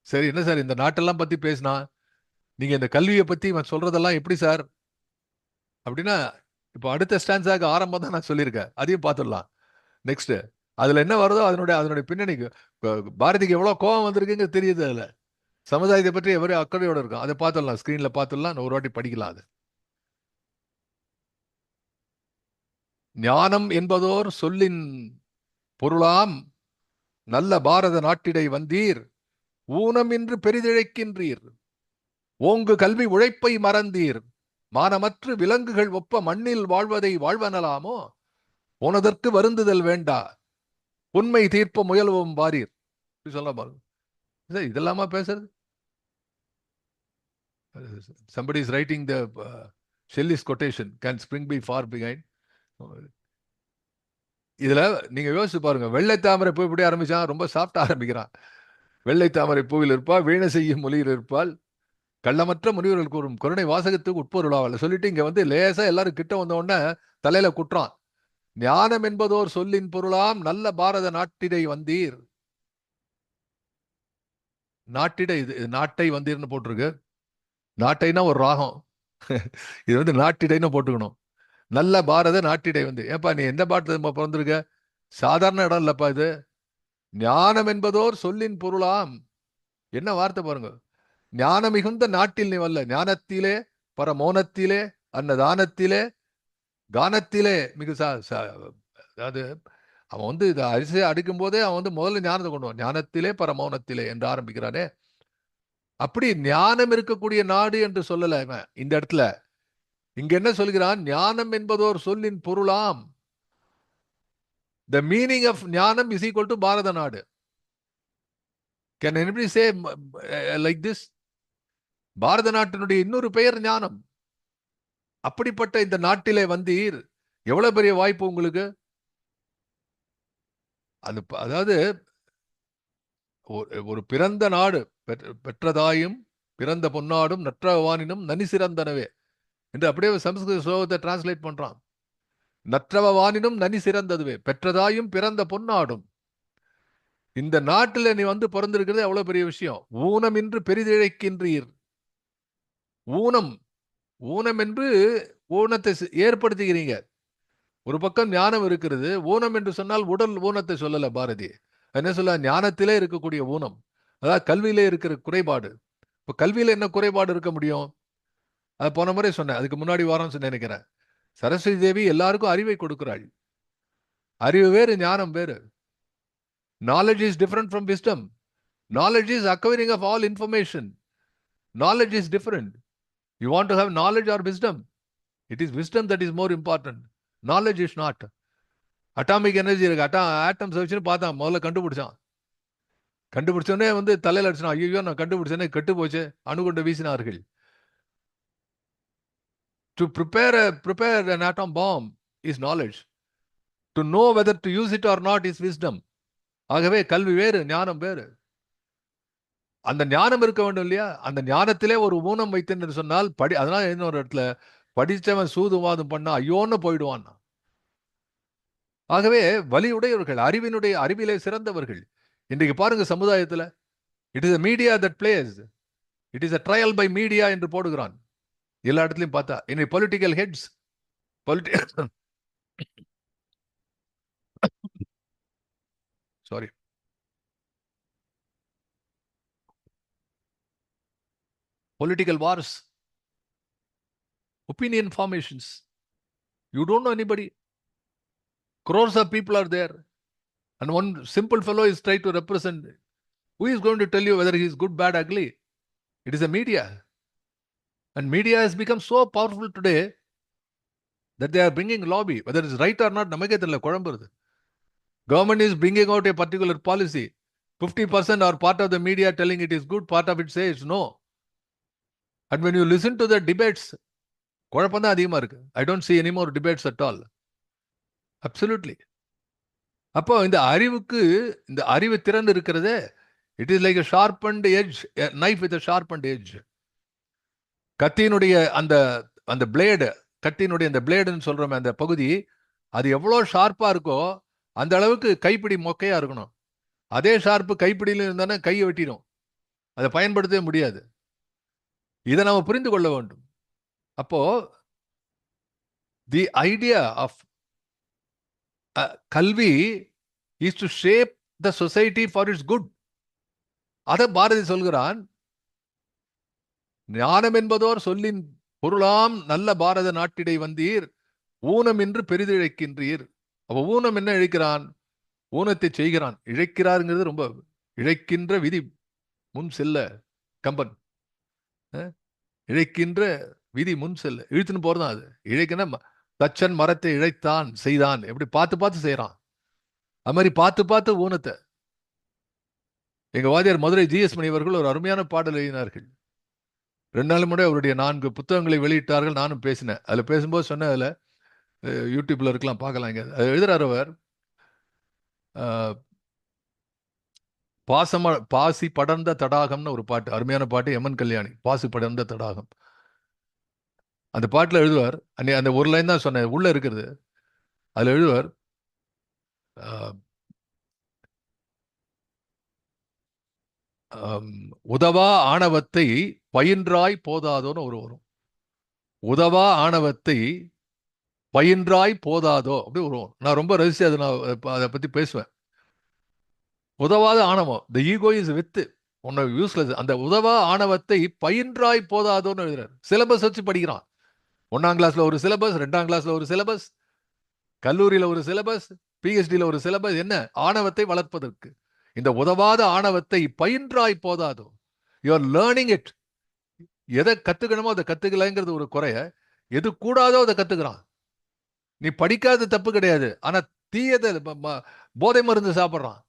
சரி, என்ன சார் இந்த நாட்டெல்லாம் பத்தி பேசினா, நீங்க இந்த கல்வியை பத்தி இவன் சொல்றதெல்லாம் எப்படி சார் அப்படின்னா, இப்போ அடுத்த ஸ்டான்ஸாக ஆரம்பம் தான் நான் சொல்லியிருக்கேன், அதையும் பார்த்துடலாம். நெக்ஸ்ட் அதுல என்ன வருதோ அதனுடைய பின்னணிக்கு பாரதிக்கு எவ்வளவு கோபம் வந்திருக்குங்க தெரியுது. அதுல சமுதாயத்தை பற்றி எவரே அக்கறையோட இருக்கும். அதை பார்த்துடலாம், ஸ்கிரீன்ல பார்த்துடலாம், ஒரு வாட்டி படிக்கலாம். அது ஞானம் என்பதோர் சொல்லின் பொருளாம் நல்ல பாரத நாட்டிடை வந்தீர் ஊனமின்று பெரிதிழைக்கின்றீர் ஓங்கு கல்வி உழைப்பை மறந்தீர் மானமற்று விலங்குகள் ஒப்ப மண்ணில் வாழ்வதை வாழ்வனலாமோ போனதற்கு வருந்துதல் வேண்டா உண்மை தீர்ப்ப முயல்வும் வாரீர். சொல்ல பாருங்க, இதெல்லாமா பேசுறது? Somebody is writing the Shelley's quotation, can spring be far behind. இதுல நீங்க யோசிச்சு பாருங்க, வெள்ளை தாமரை பூ இப்படி ஆரம்பிச்சான், ரொம்ப சாஃப்டா ஆரம்பிக்கிறான். வெள்ளை தாமரை பூவில் இருப்பாள், வீண செய்யும் மொழியில் இருப்பாள், கள்ளமற்ற முனிவர்கள் கூறும் கருணை வாசகத்துக்கு உட்பொருளாவல் சொல்லிட்டு இங்க வந்து லேசா எல்லாரும் கிட்ட வந்த உடனே தலையில குற்றான். ஞானம் என்பதோர் சொல்லின் பொருளாம் நல்ல பாரத நாட்டிடை வந்தீர். நாட்டிடை, இது நாட்டை வந்தீர்னு போட்டிருக்கு. நாட்டைனா ஒரு ராகம், இது வந்து நாட்டிடைன்னு போட்டுக்கணும். நல்ல பாரத நாட்டிடை வந்து, ஏப்பா நீ எந்த பாட்டு பிறந்திருக்க? சாதாரண இடம் இல்லப்பா இது. ஞானம் என்பதோர் சொல்லின் பொருளாம். என்ன வார்த்தை பாருங்க. ஞான மிகுந்த நாட்டில் நீ வல்ல, ஞானத்திலே பரமோனத்திலே அன்னதானத்திலே கானத்திலே மிகு அதாவது அவன் வந்து இதை அரிசியை அடிக்கும் போதே அவன் வந்து முதல்ல ஞானத்தை கொண்டு வான். ஞானத்திலே பரமோனத்திலே என்று ஆரம்பிக்கிறானே, அப்படி ஞானம் இருக்கக்கூடிய நாடு என்று சொல்லல இவன் இந்த இடத்துல. இங்க என்ன சொல்கிறான்? ஞானம் என்பதோர் சொல்லின் பொருளாம். The meaning of ஞானம் is equal to பாரத நாடு. Can anybody say like this? பாரத நாட்டினுடைய இன்னொரு பெயர் ஞானம். அப்படிப்பட்ட இந்த நாட்டிலே வந்தீர், எவ்வளவு பெரிய வாய்ப்பு உங்களுக்கு. அதாவது ஒரு பிறந்த நாடு, பெற்றதாயும் பிறந்த பொன்னாடும் நற்றவானினும் நனி சிறந்தனவே என்று அப்படியே சமஸ்கிருத ஸ்லோகத்தை டிரான்ஸ்லேட் பண்றான். நற்றவானினும் நனி சிறந்ததுவே, பெற்றதாயும் பிறந்த பொன்னாடும். இந்த நாட்டில் நீ வந்து பிறந்திருக்கிறது எவ்வளவு பெரிய விஷயம். ஊனம் என்று பெரிதிழைக்கின்றீர். ஊனம், ஊனம் என்று ஊனத்தை ஏற்படுத்துகிறீங்க. ஒரு பக்கம் ஞானம் இருக்கிறது. ஊனம் என்று சொன்னால் உடல் ஊனத்தை சொல்லல பாரதி. என்ன சொல்ல? ஞானத்திலே இருக்கக்கூடிய ஊனம், அதாவது கல்வியிலே இருக்கிற குறைபாடு. இப்ப கல்வியில என்ன குறைபாடு இருக்க முடியும்? அது போன முறை சொன்னேன், அதுக்கு முன்னாடி வாரம் சொன்ன நினைக்கிறேன். சரஸ்வதி தேவி எல்லாருக்கும் அறிவை கொடுக்கிறாள். அறிவு வேறு, ஞானம் வேறு. Knowledge is different from wisdom. Knowledge is acquiring of all information. Knowledge is different. You want to have knowledge or wisdom? It is wisdom that is more important. Knowledge is not. Atomic energy இருக்கு, atoms வச்சுன்னு பார்த்தான், முதல்ல கண்டுபிடிச்சான். கண்டுபிடிச்சோடனே வந்து தலையில் அடிச்சான், ஐயோ நான் கண்டுபிடிச்சேனே, கெட்டு போச்சு, அணுகுண்டு வீசினார்கள். To prepare an atom bomb is knowledge. To know whether to use it or not is wisdom. ஆகவே கல்வி வேறு, ஞானம் வேறு. அந்த ஞானம் இருக்க வேண்டும் இல்லையா? அந்த ஞானத்திலே ஒரு ஊனம் வைத்தேன் என்று சொன்னால் அதனால இன்னொரு இடத்துல படித்தவன் சூதுவாதம் பண்ணா ஐயோன்னு போயிடுவான். ஆகவே வலியுடையவர்கள், அறிவிலே சிறந்தவர்கள். இன்றைக்கு பாருங்க சமுதாயத்தில், it is a media that plays. It is a trial by media என்று போடுகிறான். எல்லா இடத்துலையும் பார்த்தா இன்னைக்கு political heads, political wars, opinion formations. You don't know anybody. Crores of people are there. And one simple fellow is trying to represent. Who is going to tell you whether he is good, bad, ugly? It is a media. And media has become so powerful today that they are bringing lobby. Whether it is right or not, namakku therilla kodamburudhu. Government is bringing out a particular policy. 50% are part of the media telling it is good, part of it says no. And when you listen to the debates, குழப்பம் தான் அதிகமாக இருக்கு. I don't see any more debates at all. Absolutely. அப்போ இந்த அறிவு திறன் இருக்கிறதே, it is like a sharpened edge, a knife with a sharpened edge. கத்தியினுடைய அந்த பிளேடு, கத்தியினுடைய அந்த பிளேடுன்னு சொல்றோமே அந்த பகுதி, அது எவ்வளோ ஷார்ப்பா இருக்கோ அந்த அளவுக்கு கைப்பிடி மொக்கையா இருக்கணும். அதே ஷார்ப்பு கைப்பிடியில இருந்தானே கையை வெட்டிடும், அதை பயன்படுத்தவே முடியாது. இதை நம்ம புரிந்து கொள்ள வேண்டும். அப்போ தி ஐடியா ஆஃப் கல்வி is to shape the society for it's good. அதை பாரதி சொல்கிறான், ஞானம் என்பதோர் சொல்லின் பொருளாம் நல்ல பாரத நாட்டிடை வந்தீர், ஊனம் என்று பெரிதிழைக்கின்றீர். அப்போ ஊனம் என்ன இழைக்கிறான்? ஊனத்தை செய்கிறான். இழைக்கிறாருங்கிறது ரொம்ப, இழைக்கின்ற விதி முன் செல்ல, கம்பன் இழைக்கின்ற விதி முன் செல்ல, இழுத்துன்னு போறதான் அது. இழைக்கின தச்சன் மரத்தை இழைத்தான் செய்தான், எப்படி பார்த்து செய்யறான். அது மாதிரி பார்த்து ஊனத்தை. எங்க வாதியார் மதுரை GS மணி அவர்கள் ஒரு அருமையான பாடல் எழுதினார்கள். 2 நாள் முன்னாடி அவருடைய 4 புத்தகங்களை வெளியிட்டார்கள். நானும் பேசினேன். அதுல பேசும்போது சொன்ன, அதுல யூடியூப்ல இருக்கலாம், பார்க்கலாம். இங்க எழுதுறார் அவர், பாசி படர்ந்த தடாகம்னு ஒரு பாட்டு, அருமையான பாட்டு, எம்என் கல்யாணி, பாசி படர்ந்த தடாகம். அந்த பாட்டுல எழுதுவார், அந்த ஒரு லைன் தான் சொன்னேன், உள்ள இருக்கிறது. அதுல எழுதுவார், உதவா ஆணவத்தை பயின்றாய் போதாதோன்னு ஒரு வரும். உதவா ஆணவத்தை பயின்றாய் போதாதோ அப்படி வரும். நான் ரொம்ப ரசிச்சு அதை பத்தி பேசுவேன். உதவாத ஆணவம், த ஈகோ இஸ் வித் ஒன்னு யூஸ்லெஸ். அந்த உதவா ஆணவத்தை பயின்றாய் போதாதோன்னு எழுதுறாரு. சிலபஸ் வச்சு படிக்கிறான். 1ஆம் கிளாஸ்ல ஒரு சிலபஸ், 2ஆம் கிளாஸ்ல ஒரு சிலபஸ், கல்லூரியில ஒரு சிலபஸ், PhDல ஒரு சிலபஸ். என்ன? ஆணவத்தை வளர்ப்பதற்கு. இந்த உதவாத ஆணவத்தை பயின்றாய் போதாதோ. You are learning it. எதை கத்துக்கணுமோ அதை கத்துக்கலைங்கிறது ஒரு குறைய, எது கூடாதோ அதை கத்துக்கிறான். நீ படிக்காத தப்பு கிடையாது, ஆனா தீயதை போதை மருந்து சாப்பிட்றான்.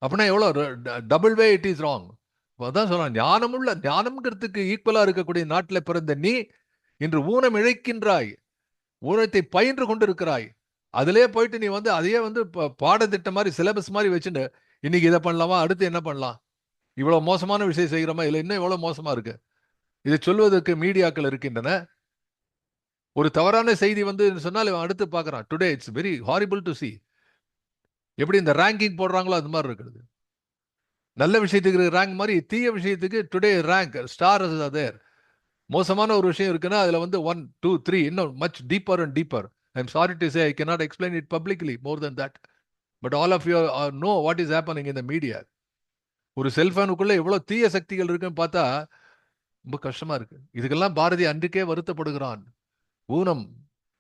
அப்படின்னா எவ்வளோ double way it is wrong. அதான் சொல்றான், ஞானம்ங்கிறதுக்கு ஈக்குவலா இருக்கக்கூடிய நாட்டில் பிறந்த நீ இன்று ஊனம் இழைக்கின்றாய், ஊனத்தை பயின்று கொண்டிருக்கிறாய். அதிலே போயிட்டு நீ அதையே பாடத்திட்டம் மாதிரி, சிலபஸ் மாதிரி வச்சுட்டு இன்னைக்கு இதை பண்ணலாமா, அடுத்து என்ன பண்ணலாம், இவ்வளவு மோசமான விஷயம் செய்கிறோமா, இல்லை இன்னும் எவ்வளவு மோசமா இருக்கு. இதை சொல்வதற்கு மீடியாக்கள் இருக்கின்றன. ஒரு தவறான செய்தி சொன்னால் இவன் அடுத்து பார்க்கறான். Today it's very horrible to C. எப்படி இந்த ரேங்கிங் போடுறாங்களோ அது மாதிரி இருக்குது. நல்ல விஷயத்துக்கு ரேங்க் மாதிரி தீய விஷயத்துக்கு டுடே ரேங்க் ஸ்டார் தேர். மோசமான ஒரு விஷயம் இருக்குன்னா அதுல 1, 2, 3 இன்னும் much deeper and deeper. I am sorry to say I cannot explain it publicly more than that. But all of you know what is happening in the media. ஒரு செல்போனுக்குள்ள எவ்வளவு தீய சக்திகள் இருக்குன்னு பார்த்தா ரொம்ப கஷ்டமா இருக்கு. இதுக்கெல்லாம் பாரதி அன்றைக்கே வருத்தப்படுகிறான். ஊனம்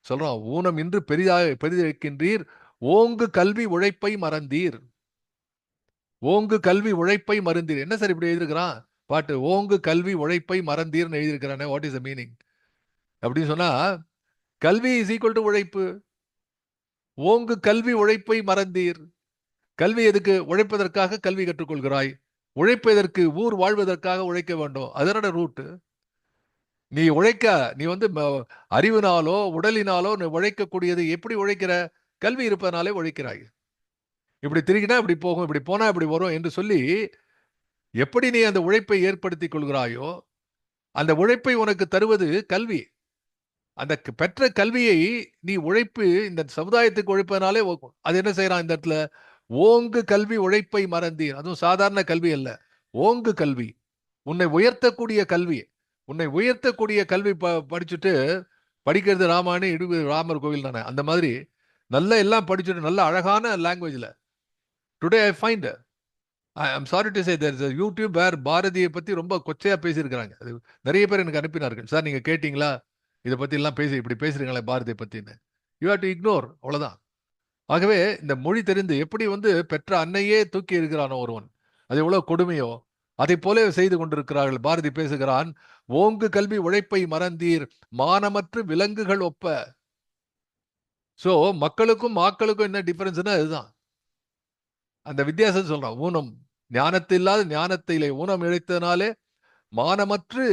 சொல்றான், ஊனம் இன்று பெரிதிருக்கின்றீர், ஓங்கு கல்வி உழைப்பை மறந்தீர். ஓங்கு கல்வி உழைப்பை மறந்தீர். என்ன சார் இப்படி எழுதிருக்கிறான்? பாட்டு. ஓங்கு கல்வி உழைப்பை மறந்தீர்னு எழுதியிருக்கிறானே, வாட் இஸ் த மீனிங் அப்படின்னு சொன்னா, கல்வி இஸ் ஈக்குவல் டு உழைப்பு. ஓங்கு கல்வி உழைப்பை மறந்தீர். கல்வி எதுக்கு? உழைப்பதற்காக கல்வி கற்றுக்கொள்கிறாய். உழைப்பதற்கு, ஊர் வாழ்வதற்காக உழைக்க வேண்டும். அதனோட ரூட்டு. நீ உழைக்க, நீ வந்து அறிவினாலோ உடலினாலோ நீ உழைக்கக்கூடியது. எப்படி உழைக்கிற? கல்வி இருப்பதனாலே உழைக்கிறாய். இப்படி திருகினா இப்படி போகும், இப்படி போனா இப்படி வரும் என்று சொல்லி எப்படி நீ அந்த உழைப்பை ஏற்படுத்திக் கொள்கிறாயோ, அந்த உழைப்பை உனக்கு தருவது கல்வி. அந்த பெற்ற கல்வியை நீ உழைப்பு, இந்த சமுதாயத்துக்கு உழைப்பதனாலே அது என்ன செய்யறான் இந்த இடத்துல? ஓங்கு கல்வி உழைப்பை மறந்தீர். அதுவும் சாதாரண கல்வி அல்ல, ஓங்கு கல்வி, உன்னை உயர்த்தக்கூடிய கல்வி. உன்னை உயர்த்தக்கூடிய கல்வி படிச்சுட்டு, படிக்கிறது ராமாயணம், இடுவது ராமர் கோவில் தானே, அந்த மாதிரி நல்ல எல்லாம் படிச்சுட்டு நல்ல அழகான லாங்குவேஜ்ல. Today I find, I am sorry to say, there is a YouTube where பாரதியை பத்தி ரொம்ப கொச்சையா பேசியிருக்கிறாங்க. அது நிறைய பேர் எனக்கு அனுப்பினார்கள். சார் நீங்க கேட்டீங்களா இதை பத்தி எல்லாம் பேசி, இப்படி பேசுறீங்களே பாரதியை பத்தின்னு. யூ ஹேவ் டு இக்னோர், அவ்வளவுதான். ஆகவே இந்த மொழி தெரிந்து எப்படி வந்து பெற்ற அன்னையே தூக்கி இருக்கிறானோ ஒருவன், அது எவ்வளவு கொடுமையோ அதை போல செய்து கொண்டிருக்கிறார்கள். பாரதி பேசுகிறான், ஓங்கு கல்வி உழைப்பை மறந்தீர், மானமற்று விலங்குகள் ஒப்ப. சோ மக்களுக்கும் மாக்களுக்கும் என்ன டிஃபரன்ஸ்னா அதுதான் அந்த வித்தியாசம் சொல்றான். ஊனம், ஞானத்தில்லாத ஞானத்திலே ஊனம் இழைத்தனாலே மானமற்று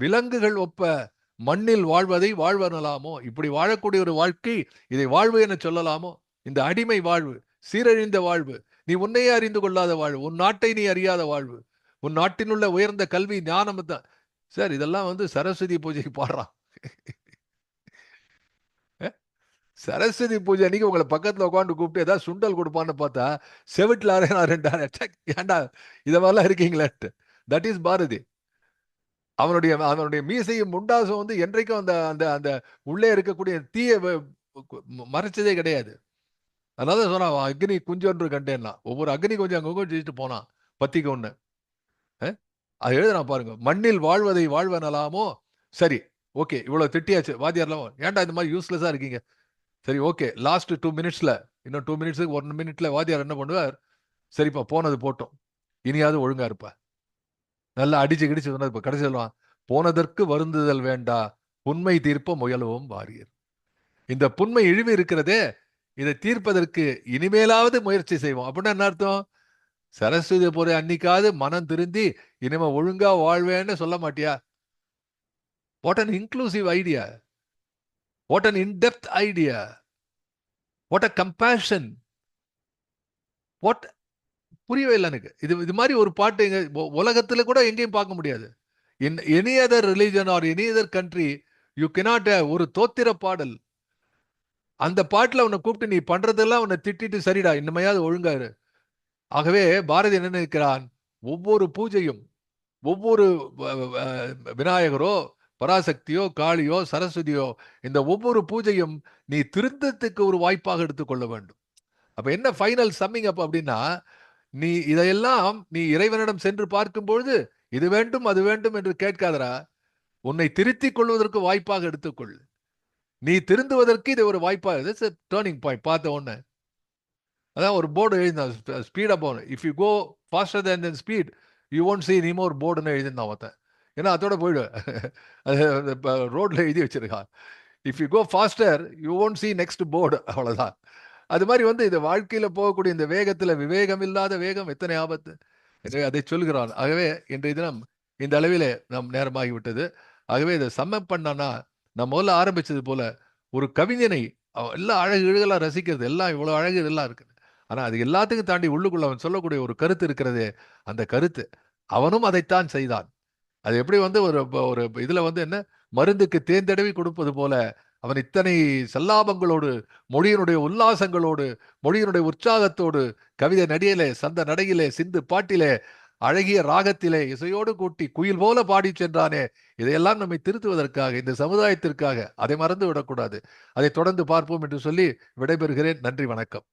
விலங்குகள் ஒப்ப மண்ணில் வாழ்வதை வாழ்வனலாமோ. இப்படி வாழக்கூடிய ஒரு வாழ்க்கை, இதை வாழ்வு என சொல்லலாமோ? இந்த அடிமை வாழ்வு, சீரழிந்த வாழ்வு, நீ உன்னையே அறிந்து கொள்ளாத வாழ்வு, உன் நாட்டை நீ அறியாத வாழ்வு, உன் நாட்டினுள்ள உயர்ந்த கல்வி ஞானம் தான். சார் இதெல்லாம் வந்து சரஸ்வதி பூஜைக்கு பாடுறான். சரஸ்வதி பூஜை அன்னைக்கு உங்களை பக்கத்துல உட்காந்து கூப்பிட்டு ஏதாவது சுண்டல் கொடுப்பான்னு பார்த்தா செவிட்டில் ஏன்டா இதை மாதிரிலாம் இருக்கீங்களேன்ட்டு. That is Bharathi. அவனுடைய மீசையும் முண்டாசும் வந்து என்றைக்கும் அந்த அந்த அந்த உள்ளே இருக்கக்கூடிய தீய மறைச்சதே கிடையாது. அதனால சொன்னான், அக்னி குஞ்சொன்று கண்டேன்னா. ஒவ்வொரு அக்னி கொஞ்சம் அங்க ஜெயிச்சுட்டு போனான், பத்திக்கு ஒண்ணு. அது எழுதுறான் பாருங்க, மண்ணில் வாழ்வதை வாழ்வனலாமோ. சரி, ஓகே, இவ்வளவு திட்டியாச்சு வாத்தியார்லாம், ஏன்டா இந்த மாதிரி யூஸ்லெஸ்ஸா இருக்கீங்க? சரி, ஓகே, லாஸ்ட் 2 மினிட்ஸ்ல, இன்னும் 2 மினிட்ஸுக்கு 1 மினிட்ல வாத்தியார் என்ன பண்ணுவார்? சரிப்பா போனது போட்டோம், இனியாவது ஒழுங்கா இருப்பா. நல்லா அடிச்சு கிடிச்சு சொன்னது. கடைசி சொல்லுவான், போனதற்கு வருந்துதல் வேண்டா, புண்மை தீர்ப்ப முயலவும் வாரியர். இந்த புண்மை இழிவு இருக்கிறதே, இதை தீர்ப்பதற்கு இனிமேலாவது முயற்சி செய்வோம். அப்படின்னா என்ன அர்த்தம்? சரஸ்வதி போற அன்னைக்காவது மனம் திருந்தி இனிமே ஒழுங்கா வாழ்வேன்னு சொல்ல மாட்டியா? What an inclusive idea, what an in-depth idea, what a compassion, what. புரியவே இல்லை எனக்கு. இது மாதிரி ஒரு பாட்டு எங்க உலகத்துல கூட எங்கேயும் பார்க்க முடியாது. In any other religion or any other country you cannot. ஒரு தோத்திர பாடல், அந்த பாட்டுல உன்னை கூப்பிட்டு நீ பண்றதெல்லாம் உன்னை திட்டிட்டு, சரிடா இன்னமையாவது ஒழுங்காரு. ஆகவே பாரதி என்ன நினைக்கிறான்? ஒவ்வொரு பூஜையும், ஒவ்வொரு விநாயகரோ பராசக்தியோ காளியோ சரஸ்வதியோ, இந்த ஒவ்வொரு பூஜையும் நீ திருத்தத்துக்கு ஒரு வாய்ப்பாக எடுத்துக்கொள்ள வேண்டும். அப்ப என்ன ஃபைனல் சம்மிங் அப் அப்படின்னா, நீ இதையெல்லாம் நீ இறைவனிடம் சென்று பார்க்கும் பொழுது இது வேண்டும் அது வேண்டும் என்று கேட்காதரா, உன்னை திருத்திக் கொள்வதற்கு வாய்ப்பாக எடுத்துக்கொள். நீ திருந்துவதற்கு இது ஒரு வாய்ப்பாக, டேர்னிங் பாயிண்ட். பார்த்த உடனே அதான் ஒரு போர்டு எழுதினான், ஸ்பீடா போகணும். If you go faster then speed you won't see any more போர்டுன்னு எழுதிருந்தான் ஒருத்தன். ஏன்னா அதோட போயிடும். அது ரோட்ல எழுதி வச்சிருக்கான், if you go faster you won't see next board, அவ்வளவுதான். அது மாதிரி வந்து இந்த வாழ்க்கையில போகக்கூடிய இந்த வேகத்துல விவேகம் இல்லாத வேகம் எத்தனை ஆபத்து, எனவே அதை சொல்கிறான். ஆகவே இன்றைய தினம் இந்த அளவிலே நம் நேரமாகிவிட்டது. ஆகவே இதை சம்ம பண்ணனா, நான் முதல்ல ஆரம்பிச்சது போல ஒரு கவிஞனை எல்லாம் அழகு இழகெல்லாம் ரசிக்கிறது, எல்லாம் இவ்வளவு அழகு இதெல்லாம் இருக்குது. ஆனா அது எல்லாத்துக்கும் தாண்டி உள்ளுக்குள்ள அவன் சொல்லக்கூடிய ஒரு கருத்து இருக்கிறதே, அந்த கருத்து அவனும் அதைத்தான் செய்தான். அது எப்படி வந்து ஒரு ஒரு இதுல வந்து என்ன, மருந்துக்கு தேர்ந்தடவி கொடுப்பது போல அவன் இத்தனை சல்லாபங்களோடு, மொழியினுடைய உல்லாசங்களோடு, மொழியினுடைய உற்சாகத்தோடு, கவிதை நடியிலே, சந்த நடையிலே, சிந்து பாட்டிலே, அழகிய ராகத்திலே இசையோடு கூட்டி குயில் போல பாடி சென்றானே. இதையெல்லாம் நம்மை திருத்துவதற்காக, இந்த சமுதாயத்திற்காக. அதை மறந்து விடக்கூடாது. அதை தொடர்ந்து பார்ப்போம் என்று சொல்லி விடைபெறுகிறேன். நன்றி, வணக்கம்.